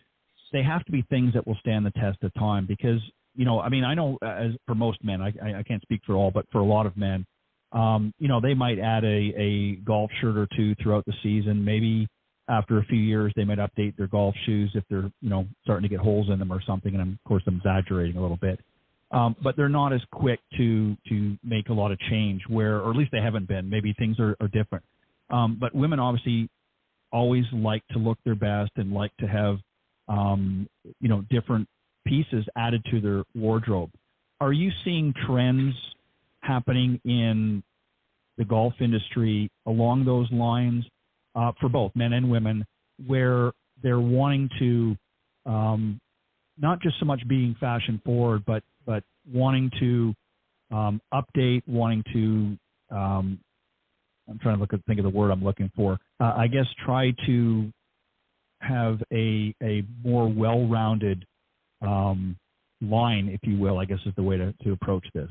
they have to be things that will stand the test of time because, I know as for most men, I can't speak for all, but for a lot of men, they might add a golf shirt or two throughout the season. Maybe after a few years, they might update their golf shoes if they're, starting to get holes in them or something. And of course, I'm exaggerating a little bit. But they're not as quick to make a lot of change or at least they haven't been. Maybe things are different. But women obviously always like to look their best and like to have, different pieces added to their wardrobe. Are you seeing trends happening in the golf industry along those lines for both men and women where they're wanting to not just so much being fashion forward, but wanting to update, wanting to I'm trying to think of the word I'm looking for. I guess try to have a more well-rounded line, if you will, I guess is the way to approach this.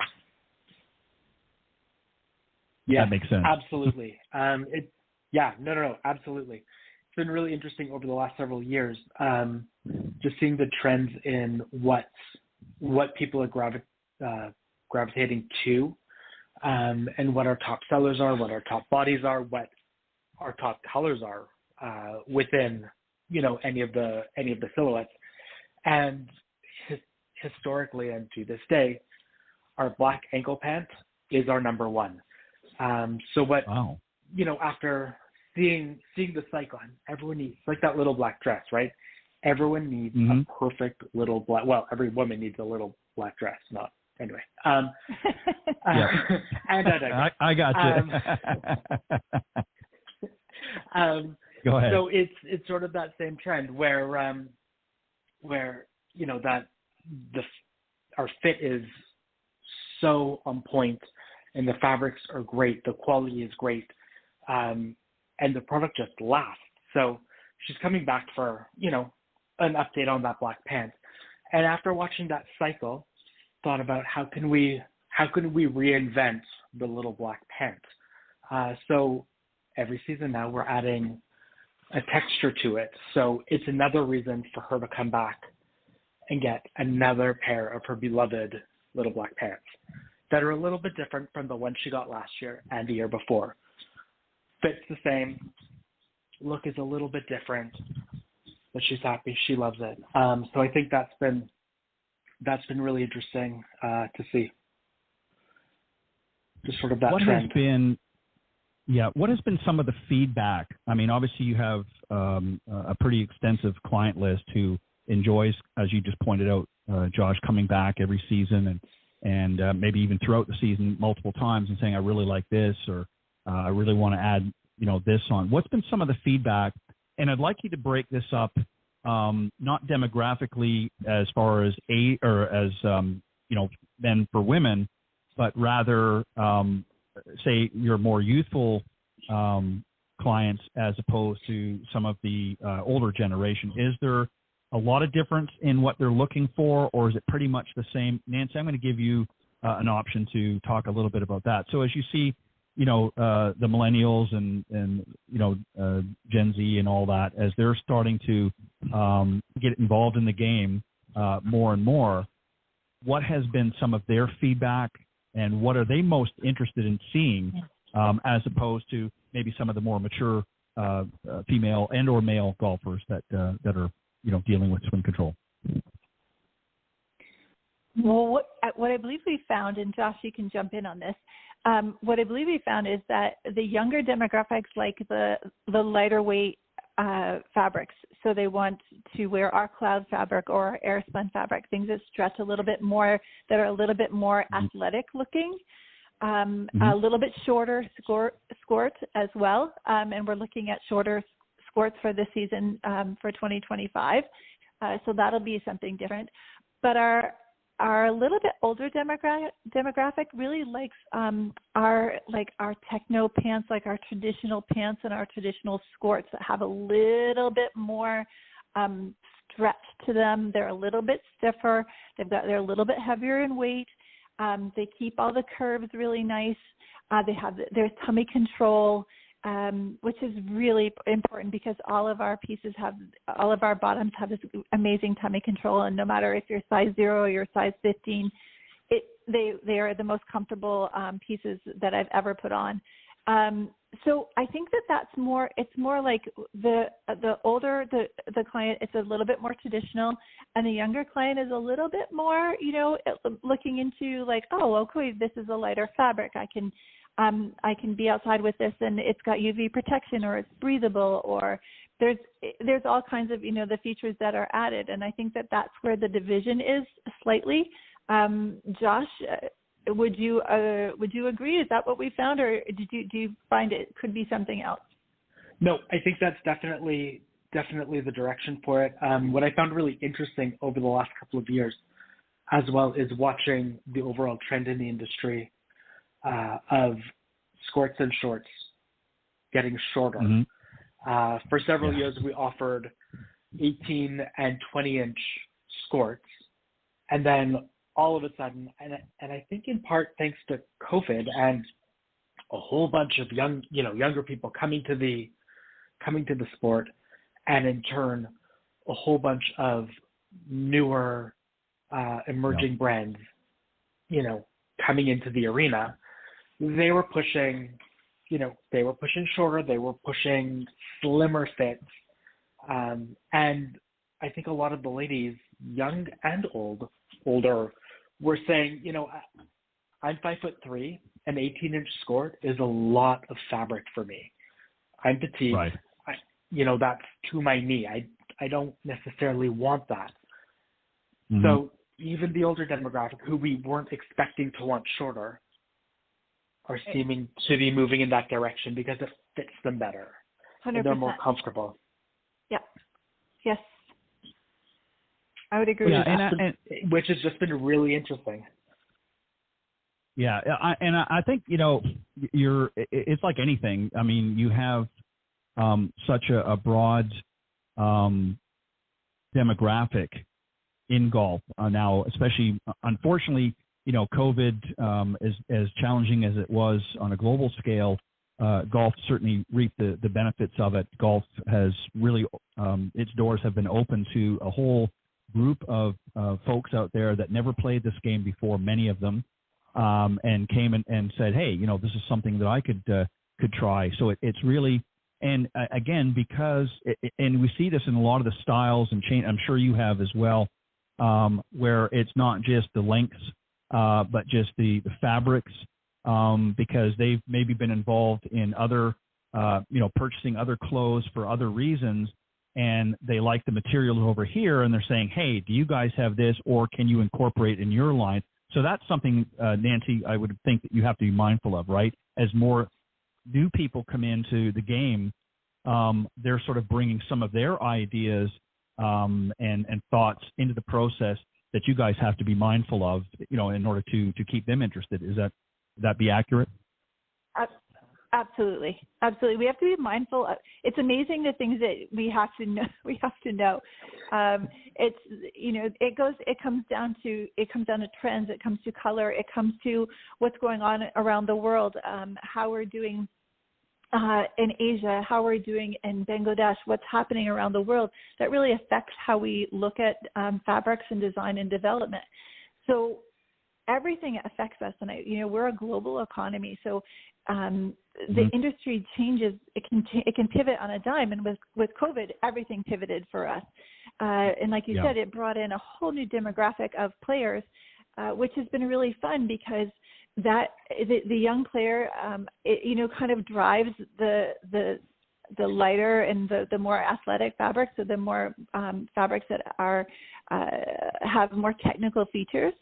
Yeah, that makes sense. Absolutely. Absolutely. It's been really interesting over the last several years, just seeing the trends in what people are gravitating to, and what our top sellers are, what our top bodies are, what our top colors are within any of the silhouettes. And historically and to this day, our black ankle pant is our number one. So what, after seeing the cycle, everyone needs, like that little black dress, right? Everyone needs a perfect little black, every woman needs a little black dress, not, anyway. And I got you. Go ahead. So it's sort of that same trend where that our fit is so on point, and the fabrics are great, the quality is great, and the product just lasts. So she's coming back for an update on that black pant, and after watching that cycle, thought about how can we reinvent the little black pant. So every season now we're adding a texture to it. So it's another reason for her to come back and get another pair of her beloved little black pants that are a little bit different from the ones she got last year and the year before. Fits the same, look is a little bit different, but she's happy, she loves it. So I think that's been really interesting to see. Just sort of that trend. What has been some of the feedback? I mean, obviously you have a pretty extensive client list who enjoys, as you just pointed out, Josh, coming back every season and maybe even throughout the season multiple times and saying, I really like this, or I really want to add, this on. What's been some of the feedback? And I'd like you to break this up, not demographically as far as men for women, but rather, say your more youthful clients as opposed to some of the older generation. Is there a lot of difference in what they're looking for, or is it pretty much the same? Nancy, I'm going to give you an option to talk a little bit about that. So as you see, the millennials and Gen Z and all that, as they're starting to get involved in the game more and more, what has been some of their feedback, and what are they most interested in seeing as opposed to maybe some of the more mature female and or male golfers that are dealing with swing control? Well, what I believe we found, and Josh, you can jump in on this, what I believe we found is that the younger demographics like the lighter weight fabrics. So they want to wear our cloud fabric or our air spun fabric, things that stretch a little bit more, that are a little bit more athletic looking, a little bit shorter skort as well. And we're looking at shorter skorts for this season for 2025. So that'll be something different. But our little bit older demographic really likes our techno pants, like our traditional pants and our traditional skirts that have a little bit more stretch to them. They're a little bit stiffer. They're a little bit heavier in weight. They keep all the curves really nice. They have their tummy control, which is really important because all of our bottoms have this amazing tummy control, and no matter if you're size 0 or you're size 15, they are the most comfortable pieces that I've ever put on. So I think it's more like the older the client, it's a little bit more traditional, and the younger client is a little bit more, looking into like, oh, okay, this is a lighter fabric. I can be outside with this, and it's got UV protection, or it's breathable, or there's all kinds of the features that are added, and I think that's where the division is slightly. Josh, would you agree? Is that what we found, or do you find it could be something else? No, I think that's definitely the direction for it. What I found really interesting over the last couple of years, as well, is watching the overall trend in the industry of skirts and shorts getting shorter. For several years, we offered 18 and 20-inch skirts, and then all of a sudden, and I think in part thanks to COVID and a whole bunch of younger people coming to the sport, and in turn, a whole bunch of newer emerging brands, coming into the arena. They were pushing shorter, they were pushing slimmer fits. And I think a lot of the ladies, young and older, were saying, I'm 5'3", an 18-inch skirt is a lot of fabric for me. I'm petite. Right. That's to my knee. I don't necessarily want that. So even the older demographic, who we weren't expecting to want shorter, are seeming to be moving in that direction because it fits them better. 100%. And they're more comfortable. Yeah. Yes. I would agree with that. Which has just been really interesting. Yeah. I think, it's like anything. I mean, you have such a broad demographic in golf now, especially, unfortunately, COVID, as challenging as it was on a global scale, golf certainly reaped the benefits of it. Golf has really, its doors have been open to a whole group of folks out there that never played this game before, many of them, and came and said, hey, this is something that I could try. So it's really, and again, because, and we see this in a lot of the styles and change, I'm sure you have as well, where it's not just the lengths, but just the fabrics, because they've maybe been involved in other, purchasing other clothes for other reasons, and they like the materials over here, and they're saying, hey, do you guys have this, or can you incorporate in your line? So that's something, Nancy, I would think that you have to be mindful of, right? As more new people come into the game, they're sort of bringing some of their ideas and thoughts into the process that you guys have to be mindful of, in order to keep them interested. Would that be accurate? Absolutely. We have to be mindful of, it's amazing the things that we have to know. It comes down to trends, it comes to color, it comes to what's going on around the world, how we're doing in Asia, how we're doing in Bangladesh, what's happening around the world, that really affects how we look at fabrics and design and development. So everything affects us, and we're a global economy. So the industry changes; it can pivot on a dime. And with COVID, everything pivoted for us. And like you said, it brought in a whole new demographic of players, which has been really fun because the young player, kind of drives the lighter and the more athletic fabrics, so the more fabrics that are have more technical features.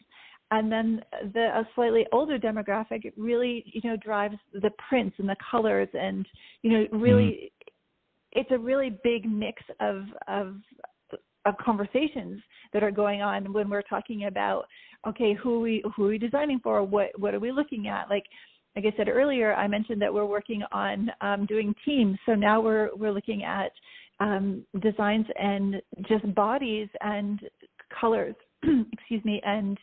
And then a slightly older demographic, it really, drives the prints and the colors, and, really, it's a really big mix of conversations that are going on when we're talking about, okay, who are we designing for? What are we looking at? Like I said earlier, I mentioned that we're working on doing teams. So now we're looking at designs and just bodies and colors, and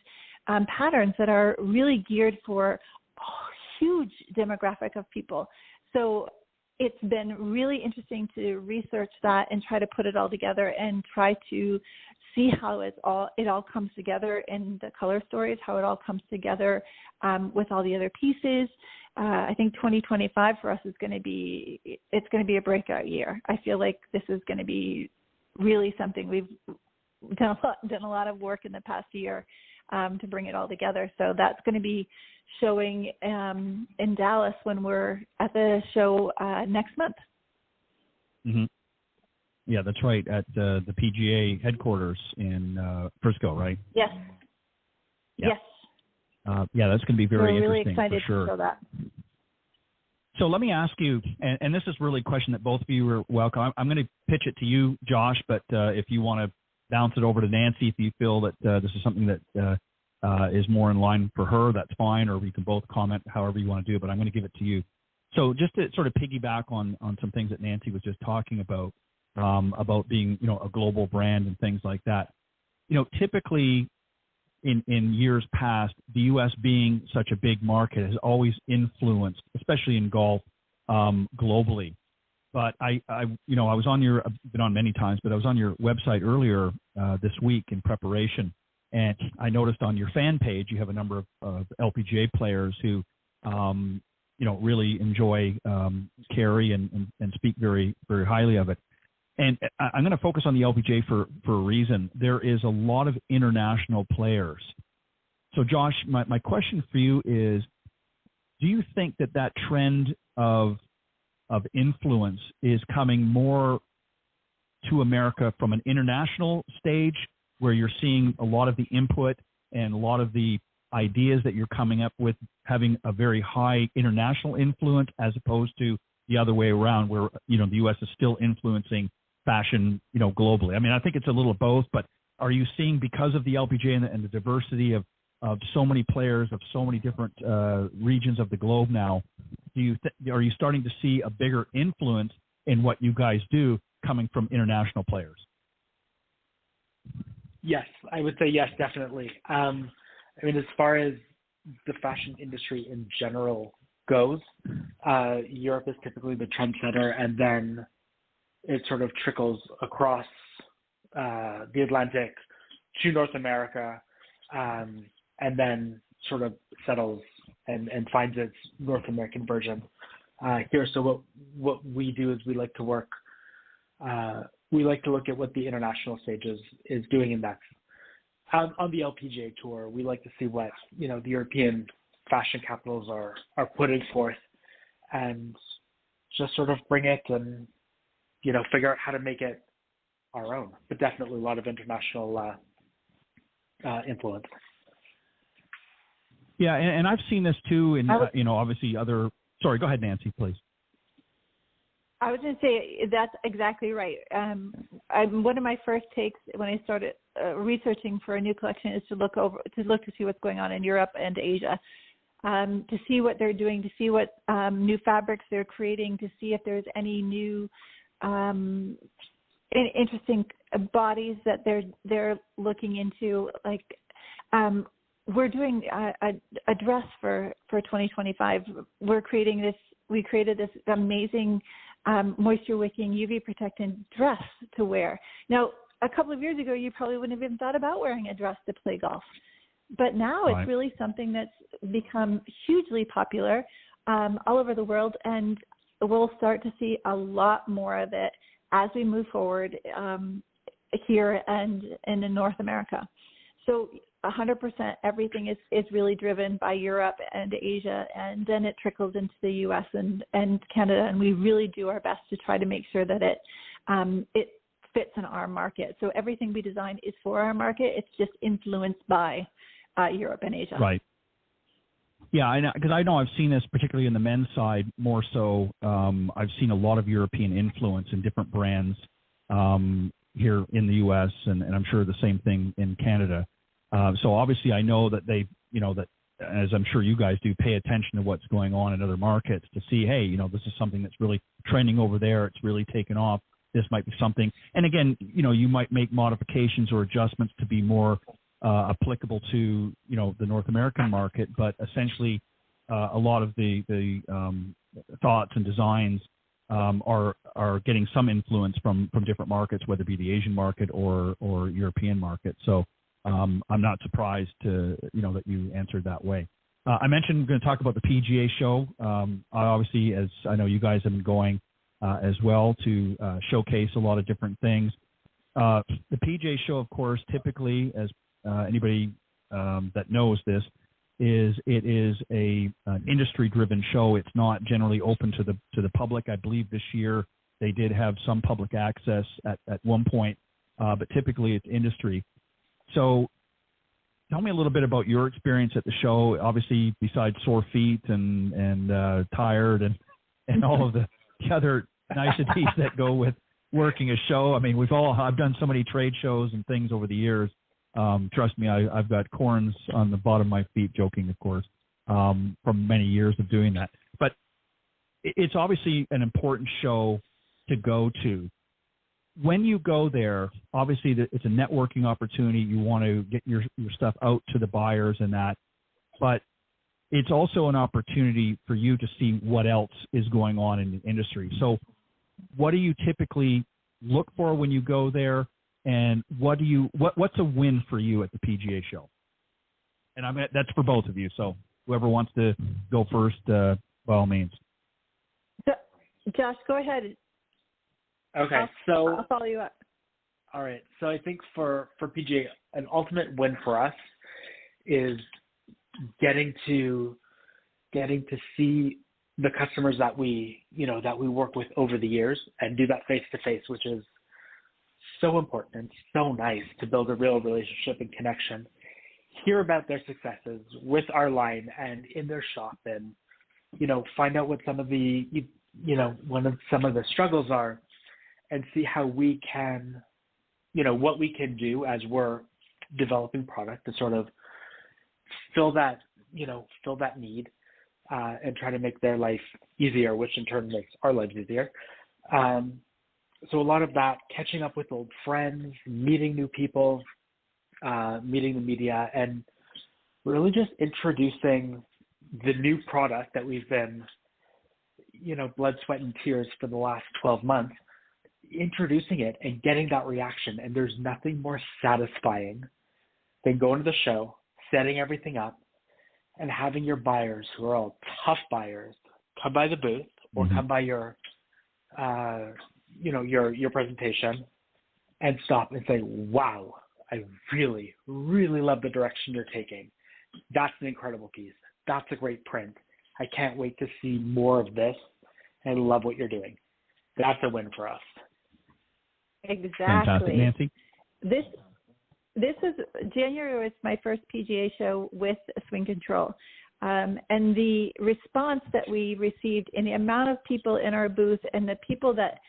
patterns that are really geared for a huge demographic of people. So it's been really interesting to research that and try to put it all together and try to see how it all comes together in the color stories, how it all comes together with all the other pieces. I think 2025 for us is going to be a breakout year. I feel like this is going to be really something we've done a lot of work in the past year to bring it all together. So that's going to be showing in Dallas when we're at the show next month. Mm-hmm. Yeah, that's right, at the PGA headquarters in Frisco, right? Yes. Yeah. Yes. Yeah, that's going to be very We're really interesting, excited for sure. to show that. So let me ask you, and this is really a question that both of you are welcome. I'm going to pitch it to you, Josh, but if you want to bounce it over to Nancy, if you feel that this is something that is more in line for her, that's fine, or we can both comment however you want to do it, but I'm going to give it to you. So just to sort of piggyback on some things that Nancy was just talking about being, a global brand and things like that. Typically in years past, the U.S. being such a big market has always influenced, especially in golf, globally. But I was on I've been on many times, but I was on your website earlier this week in preparation, and I noticed on your fan page you have a number of LPGA players who, really enjoy Carry and speak very, very highly of it. And I'm going to focus on the LPGA for a reason. There is a lot of international players. So, Josh, my question for you is, do you think that trend of influence is coming more to America from an international stage, where you're seeing a lot of the input and a lot of the ideas that you're coming up with having a very high international influence, as opposed to the other way around, where the U.S. is still influencing fashion, globally? I mean, I think it's a little of both, but are you seeing, because of the LPGA and the diversity of so many players of so many different regions of the globe now, are you starting to see a bigger influence in what you guys do coming from international players? Yes, I would say yes, definitely. As far as the fashion industry in general goes, Europe is typically the trendsetter, and then it sort of trickles across the Atlantic to North America, and then sort of settles and finds its North American version here. So what we do is we like to look at what the international stage is doing in that. On the LPGA tour, we like to see what the European fashion capitals are putting forth, and just sort of bring it and figure out how to make it our own. But definitely a lot of international influence. Yeah, and I've seen this too in obviously other. Sorry, go ahead, Nancy, please. I was going to say that's exactly right. One of my first takes when I started researching for a new collection is to look to see what's going on in Europe and Asia, to see what they're doing, to see what new fabrics they're creating, to see if there's any new interesting bodies that they're looking into. Like we're doing a dress for 2025. We created this amazing moisture wicking UV protectant dress to wear. Now, a couple of years ago, you probably wouldn't have even thought about wearing a dress to play golf. But now It's really something that's become hugely popular all over the world, and we'll start to see a lot more of it as we move forward here and in North America. So 100% everything is really driven by Europe and Asia, and then it trickles into the U.S. and Canada, and we really do our best to try to make sure that it fits in our market. So everything we design is for our market. It's just influenced by Europe and Asia. Right. Yeah, because I know I've seen this particularly in the men's side more so. I've seen a lot of European influence in different brands here in the U.S. and I'm sure the same thing in Canada. So obviously I know that they, that as I'm sure you guys do, pay attention to what's going on in other markets to see, hey, this is something that's really trending over there. It's really taken off. This might be something. And again, you might make modifications or adjustments to be more applicable to, the North American market, but essentially a lot of the thoughts and designs are getting some influence from different markets, whether it be the Asian market or European market. So I'm not surprised to, that you answered that way. I mentioned I'm going to talk about the PGA show. Obviously, as I know you guys have been going as well to showcase a lot of different things. The PGA show, of course, typically, as anybody that knows this, it is an industry-driven show. It's not generally open to the public. I believe this year they did have some public access at one point, but typically it's industry. So tell me a little bit about your experience at the show, obviously besides sore feet and tired and all of the other niceties that go with working a show. I mean, I've done so many trade shows and things over the years. Trust me, I've got corns on the bottom of my feet, joking, of course, from many years of doing that. But it's obviously an important show to go to. When you go there, obviously it's a networking opportunity. You want to get your stuff out to the buyers and that, but it's also an opportunity for you to see what else is going on in the industry. So what do you typically look for when you go there? And what's a win for you at the PGA show? And that's for both of you. So whoever wants to go first, by all means. Josh, go ahead. Okay, I'll follow you up. All right. So I think for PGA, an ultimate win for us is getting to see the customers that we work with over the years and do that face to face, which is so important and so nice to build a real relationship and connection. Hear about their successes with our line and in their shop, and find out what some of the struggles are, and see how we can, what we can do as we're developing product to sort of fill that need and try to make their life easier, which in turn makes our lives easier. So a lot of that, catching up with old friends, meeting new people, meeting the media, and really just introducing the new product that we've been, blood, sweat, and tears for the last 12 months, introducing it and getting that reaction. And there's nothing more satisfying than going to the show, setting everything up, and having your buyers, who are all tough buyers, come by the booth or come by your presentation and stop and say, wow, I really, really love the direction you're taking. That's an incredible piece. That's a great print. I can't wait to see more of this and love what you're doing. That's a win for us. Exactly. Fantastic. Nancy? This is January was my first PGA show with Swing Control. And the response that we received and the amount of people in our booth and the people that,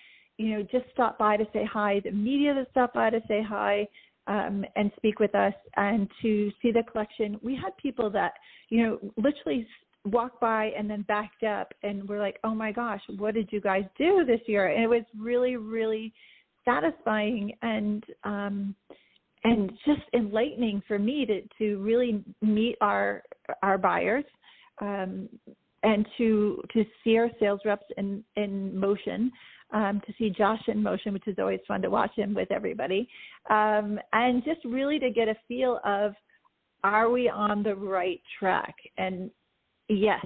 just stopped by to say hi, the media that stopped by to say hi and speak with us and to see the collection. We had people that, literally walked by and then backed up and were like, oh my gosh, what did you guys do this year? And it was really, really satisfying and just enlightening for me to really meet our buyers and to see our sales reps in motion, to see Josh in motion, which is always fun to watch him with everybody, and just really to get a feel of, are we on the right track? And yes,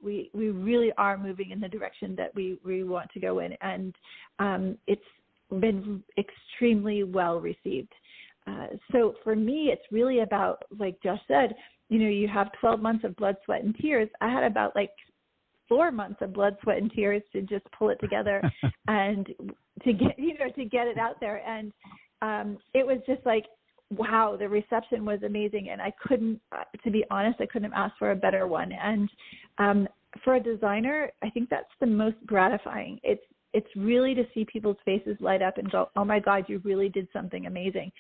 we really are moving in the direction that we want to go in, and it's been extremely well received. so for me, it's really about, like Josh said, you have 12 months of blood, sweat, and tears. I had about 4 months of blood, sweat, and tears to just pull it together and to get it out there. And it was just wow, the reception was amazing. And I couldn't, to be honest, I couldn't have asked for a better one. And for a designer, I think that's the most gratifying. It's really to see people's faces light up and go, oh my God, you really did something amazing.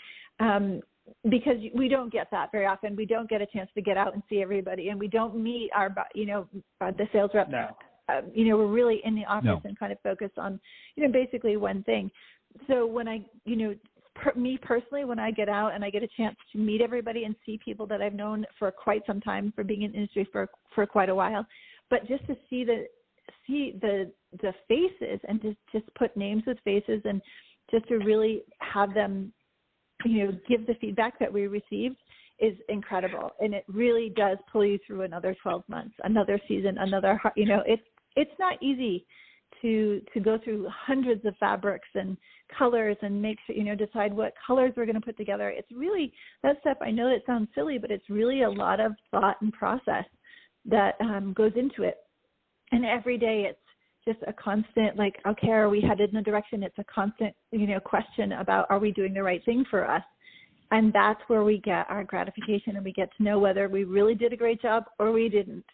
Because we don't get that very often. We don't get a chance to get out and see everybody, and we don't meet the sales rep. No. We're really in the office and kind of focused on, basically one thing. So when I, me personally, when I get out and I get a chance to meet everybody and see people that I've known for quite some time, for being in the industry for quite a while, but just to see the faces and to just put names with faces and just to really have them, give the feedback that we received is incredible. And it really does pull you through another 12 months, another season, it's not easy to go through hundreds of fabrics and colors and make sure, decide what colors we're going to put together. It's really, that stuff, I know it sounds silly, but it's really a lot of thought and process that goes into it. And every day it's just a constant, okay, are we headed in a direction? It's a constant, question about, are we doing the right thing for us? And that's where we get our gratification, and we get to know whether we really did a great job or we didn't.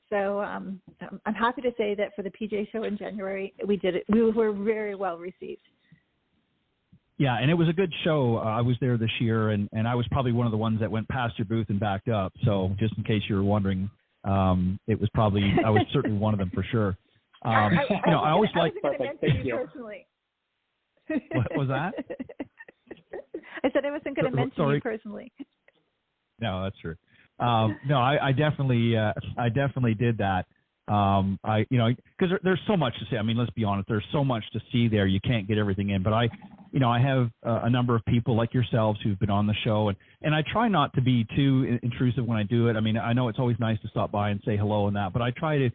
So I'm happy to say that for the PJ show in January, we did it. We were very well received. Yeah, and it was a good show. I was there this year, and I was probably one of the ones that went past your booth and backed up. So just in case you were wondering, it was probably, I was certainly one of them for sure. I always like. Perfect. Thank you. Personally. What was that? I said I wasn't going to mention you personally. No, that's true. No, I definitely did that. Because there's so much to say. I mean, let's be honest. There's so much to see there. You can't get everything in. But I have a number of people like yourselves who've been on the show, and I try not to be too intrusive when I do it. I mean, I know it's always nice to stop by and say hello and that, but I try to,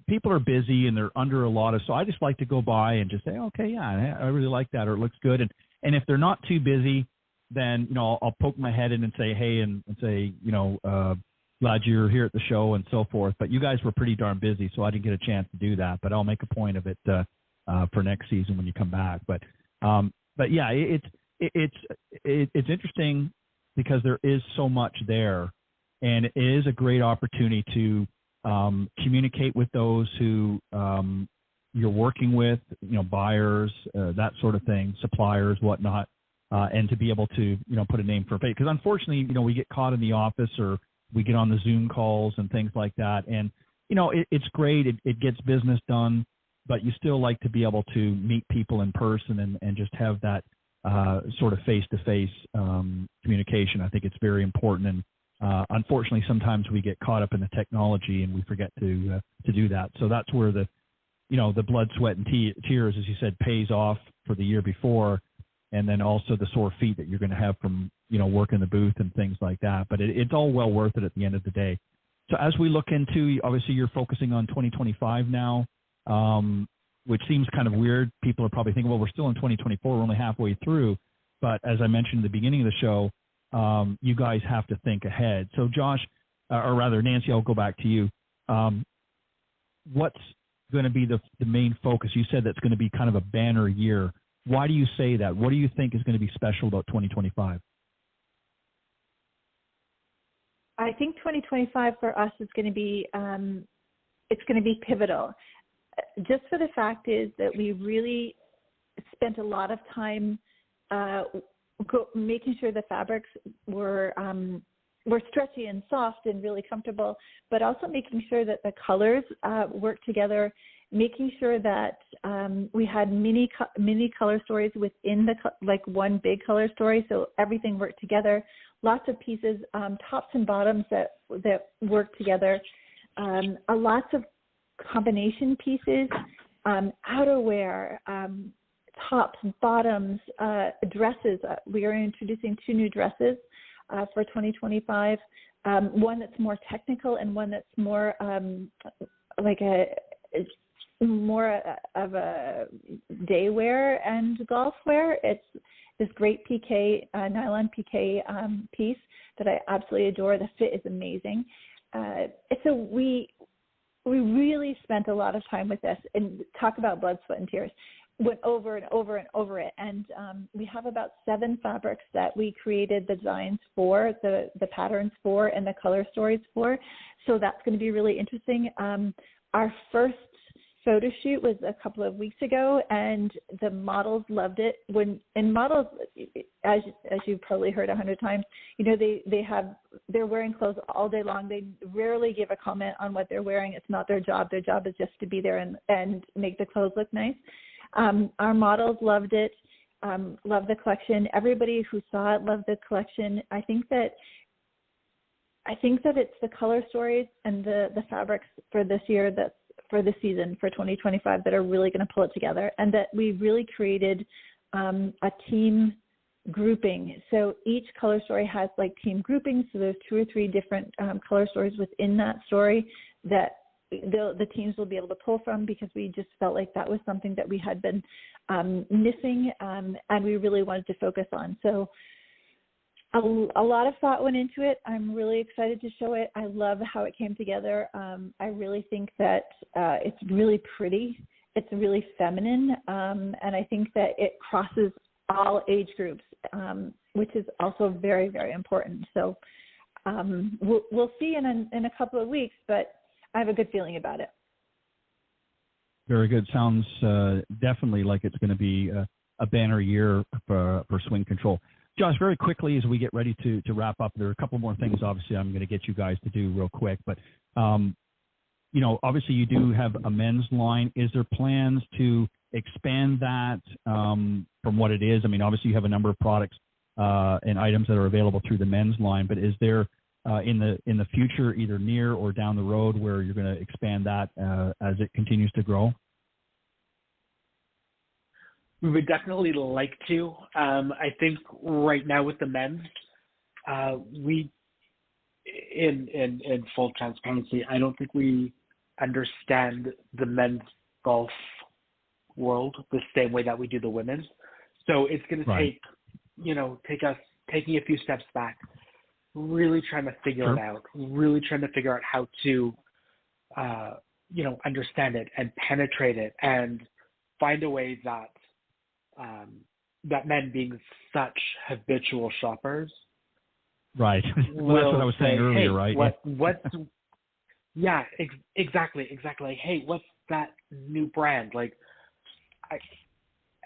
people are busy and they're under a lot of, so I just like to go by and just say, okay, yeah, I really like that, or it looks good. And if they're not too busy, then, I'll poke my head in and say, hey, and say, glad you're here at the show and so forth. But you guys were pretty darn busy, so I didn't get a chance to do that. But I'll make a point of it for next season when you come back. But yeah, it's interesting because there is so much there, and it is a great opportunity to communicate with those who you're working with, buyers, that sort of thing, suppliers, whatnot, and to be able to, put a name for a face. Because unfortunately, we get caught in the office or we get on the Zoom calls and things like that. And, it's great. It gets business done, but you still like to be able to meet people in person and just have that sort of face-to-face communication. I think it's very important. And unfortunately, sometimes we get caught up in the technology and we forget to do that. So that's where the blood, sweat, and tears, as you said, pays off for the year before. And then also the sore feet that you're going to have from, working the booth and things like that. But it's all well worth it at the end of the day. So as we look into, obviously you're focusing on 2025 now, which seems kind of weird. People are probably thinking, well, we're still in 2024. We're only halfway through. But as I mentioned at the beginning of the show, you guys have to think ahead. So Josh, or rather Nancy, I'll go back to you. What's going to be the main focus? You said that's going to be kind of a banner year. Why do you say that? What do you think is going to be special about 2025? I think 2025 for us is going to be, it's going to be pivotal. Just for the fact is that we really spent a lot of time making sure the fabrics were stretchy and soft and really comfortable, but also making sure that the colors work together, making sure that we had many color stories within one big color story, so everything worked together. Lots of pieces, tops and bottoms that work together. Lots of combination pieces, outerwear, tops, bottoms, dresses. We are introducing 2 new dresses for 2025. One that's more technical and one that's more more of a day wear and golf wear. this great PK, nylon PK piece that I absolutely adore. The fit is amazing. So we really spent a lot of time with this, and talk about blood, sweat, and tears. Went over and over and over it, and we have about 7 fabrics that we created the designs for, the patterns for, and the color stories for. So that's going to be really interesting. Our first photo shoot was a couple of weeks ago, and the models loved it. Models, as you've probably heard 100 times, they're wearing clothes all day long. They rarely give a comment on what they're wearing. It's not their job. Their job is just to be there and make the clothes look nice. Our models loved it, loved the collection. Everybody who saw it loved the collection. I think that it's the color stories and the fabrics for this year, for the season, for 2025, that are really going to pull it together, and that we really created a team grouping. So each color story has like team groupings. So there's 2 or 3 different color stories within that story that the teams will be able to pull from, because we just felt like that was something that we had been missing, and we really wanted to focus on. So a lot of thought went into it. I'm really excited to show it. I love how it came together. I really think that it's really pretty. It's really feminine, and I think that it crosses all age groups, which is also very, very important. So we'll see in a couple of weeks, but I have a good feeling about it. Very good. Sounds definitely like it's going to be a banner year for Swing Control. Josh, very quickly as we get ready to wrap up, there are a couple more things obviously I'm going to get you guys to do real quick. But, obviously you do have a men's line. Is there plans to expand that from what it is? I mean, obviously you have a number of products and items that are available through the men's line, but is there in the future, either near or down the road, where you're going to expand that as it continues to grow? We would definitely like to. I think right now with the men's, we, in full transparency, I don't think we understand the men's golf world the same way that we do the women's. So it's going to take us taking a few steps back, really trying to figure it out, really trying to figure out how to, understand it and penetrate it, and find a way that that men, being such habitual shoppers, right? Well, that's what I was saying earlier, hey, right? What's yeah, exactly. Like, hey, what's that new brand? Like,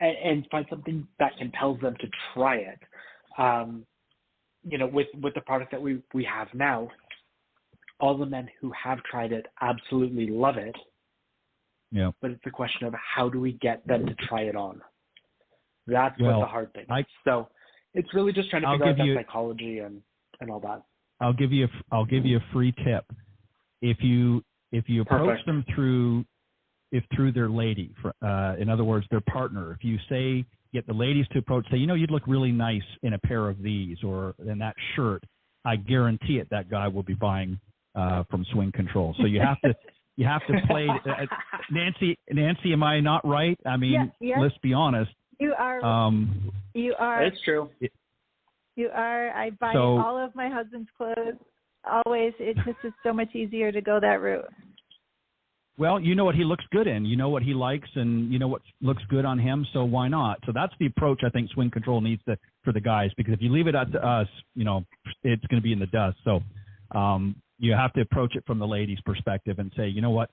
and find something that compels them to try it. With the product that we have now, all the men who have tried it absolutely love it. Yeah. But it's a question of how do we get them to try it on? That's what the hard thing is. So it's really just trying to figure out that psychology and all that. I'll give you a free tip. If you approach them through their lady, in other words, their partner, if you get the ladies to approach, say, you'd look really nice in a pair of these or in that shirt, I guarantee it, that guy will be buying from Swing Control. So you have to play. Nancy, am I not right? I mean, yes. Let's be honest. You are. You are. It's true. You are. I buy all of my husband's clothes. Always. It's just so much easier to go that route. Well, you know what he looks good in. You know what he likes, and you know what looks good on him. So why not? So that's the approach I think Swing Control needs for the guys. Because if you leave it up to us, it's going to be in the dust. So you have to approach it from the ladies' perspective and say, you know what,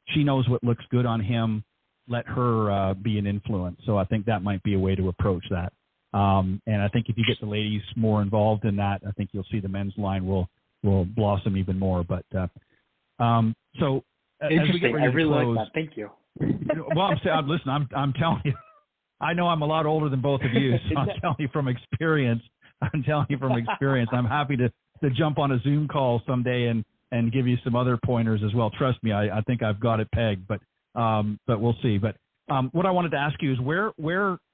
she knows what looks good on him. Let her be an influence. So I think that might be a way to approach that. And I think if you get the ladies more involved in that, I think you'll see the men's line will blossom even more. But so as we get ready to really close, like that. Thank you. Well, listen, I'm telling you, I know I'm a lot older than both of you, so I'm telling you from experience. I'm happy to jump on a Zoom call someday and give you some other pointers as well. Trust me, I think I've got it pegged, but we'll see. But what I wanted to ask you is where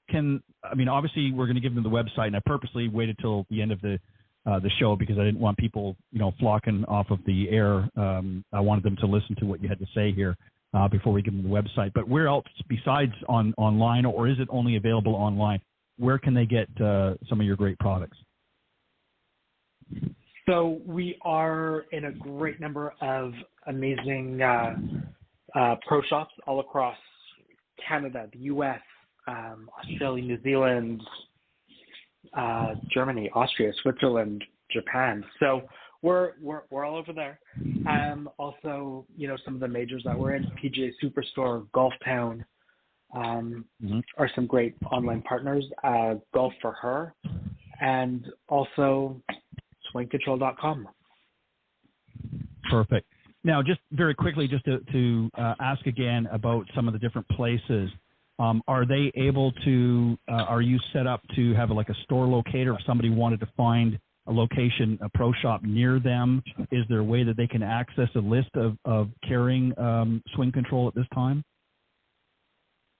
can, obviously we're going to give them the website, and I purposely waited till the end of the show because I didn't want people, flocking off of the air. I wanted them to listen to what you had to say here before we give them the website. But where else besides online, or is it only available online? where can they get some of your great products? So we are in a great number of amazing pro shops all across Canada, the U.S., Australia, New Zealand, Germany, Austria, Switzerland, Japan. So we're all over there. Also, some of the majors that we're in, PGA Superstore, Golf Town, are some great online partners. Golf for Her, and also swingcontrol.com. Perfect. Now, just very quickly, just to ask again about some of the different places. Are they able to? Are you set up to have a store locator if somebody wanted to find a location, a pro shop near them? Is there a way that they can access a list of carrying Swing Control at this time?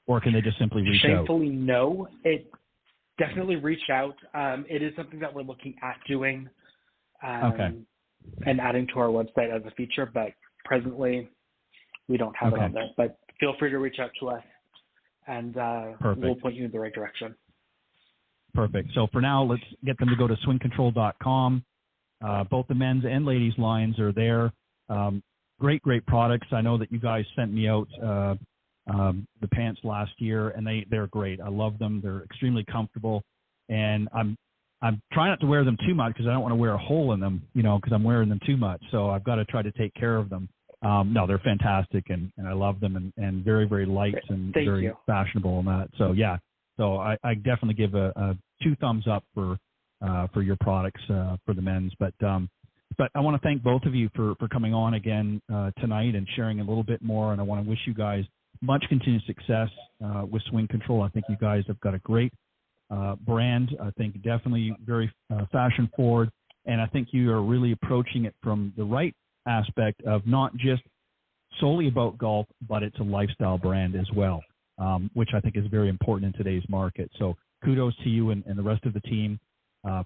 Or can they just simply reach out? Shamefully, no. It definitely reach out. It is something that we're looking at doing and adding to our website as a feature, but presently we don't have it on there. But feel free to reach out to us, and we'll point you in the right direction. Perfect. So for now, let's get them to go to swingcontrol.com. Both the men's and ladies' lines are there. Great products. I know that you guys sent me out the pants last year, and they're great. I love them. They're extremely comfortable, and I'm trying not to wear them too much because I don't want to wear a hole in them, because I'm wearing them too much. So I've got to try to take care of them. No, they're fantastic, and I love them, and very, very light and very fashionable and that. So yeah, so I definitely give a 2 thumbs up for your products for the men's. But I want to thank both of you for coming on again tonight and sharing a little bit more. And I want to wish you guys much continued success with Swing Control. I think you guys have got a great brand. I think definitely very fashion forward, and I think you are really approaching it from the right aspect of not just solely about golf, but it's a lifestyle brand as well, which I think is very important in today's market. So kudos to you and the rest of the team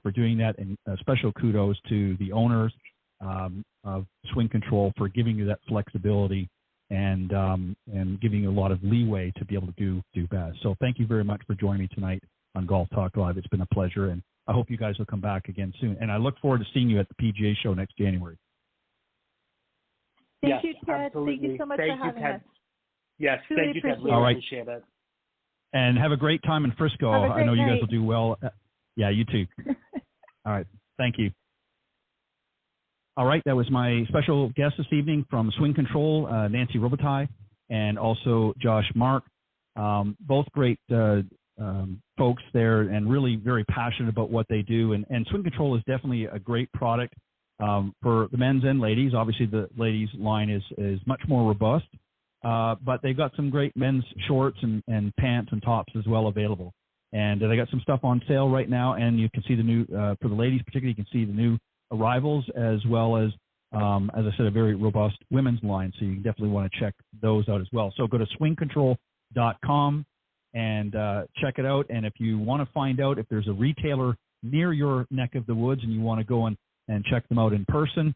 for doing that, and special kudos to the owners of Swing Control for giving you that flexibility and giving you a lot of leeway to be able to do best. So thank you very much for joining me tonight on Golf Talk Live. It's been a pleasure, and I hope you guys will come back again soon. And I look forward to seeing you at the PGA show next January. Thank you, Ted. Absolutely. Thank you so much for having us. Yes, really thank you, Ted. We appreciate it. And have a great time in Frisco. I know you guys will do well. Yeah, you too. All right. Thank you. All right. That was my special guest this evening from Swing Control, Nancy Robitaille, and also Josh Mark. Both great folks there and really very passionate about what they do. And Swing Control is definitely a great product for the men's and ladies. Obviously, the ladies' line is much more robust, but they've got some great men's shorts and pants and tops as well available. And they got some stuff on sale right now, and you can see the new, for the ladies particularly, you can see the new arrivals as well as I said, a very robust women's line. So you definitely want to check those out as well. So go to swingcontrol.com and check it out. And if you want to find out if there's a retailer near your neck of the woods and you want to go and check them out in person,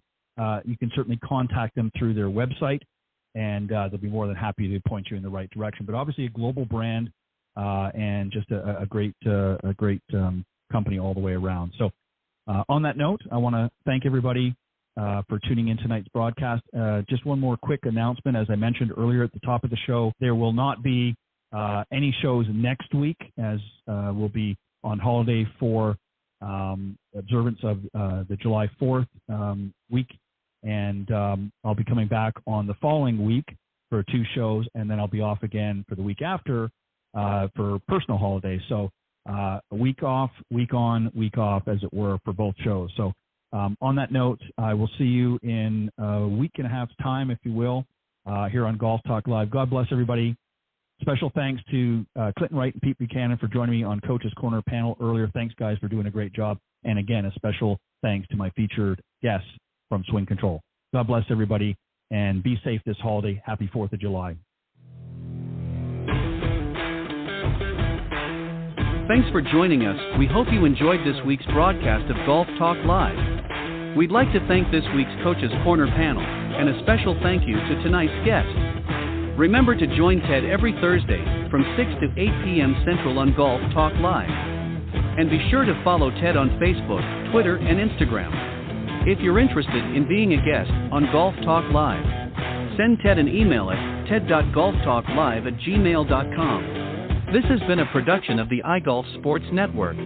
you can certainly contact them through their website, and they'll be more than happy to point you in the right direction. But obviously a global brand and just a great company all the way around. So on that note, I want to thank everybody for tuning in tonight's broadcast. Just one more quick announcement. As I mentioned earlier at the top of the show, there will not be any shows next week, as we'll be on holiday for observance of the July 4th week. And I'll be coming back on the following week for 2 shows, and then I'll be off again for the week after for personal holidays. So a week off, week on, week off, as it were, for both shows. So on that note, I will see you in a week and a half's time, if you will, here on Golf Talk Live. God bless everybody. Special thanks to Clinton Wright and Pete Buchanan for joining me on Coach's Corner panel earlier. Thanks, guys, for doing a great job. And again, a special thanks to my featured guests from Swing Control. God bless everybody, and be safe this holiday. Happy 4th of July. Thanks for joining us. We hope you enjoyed this week's broadcast of Golf Talk Live. We'd like to thank this week's Coach's Corner panel, and a special thank you to tonight's guest. Remember to join Ted every Thursday from 6 to 8 p.m. Central on Golf Talk Live. And be sure to follow Ted on Facebook, Twitter, and Instagram. If you're interested in being a guest on Golf Talk Live, send Ted an email at ted.golftalklive@gmail.com. This has been a production of the iGolf Sports Network.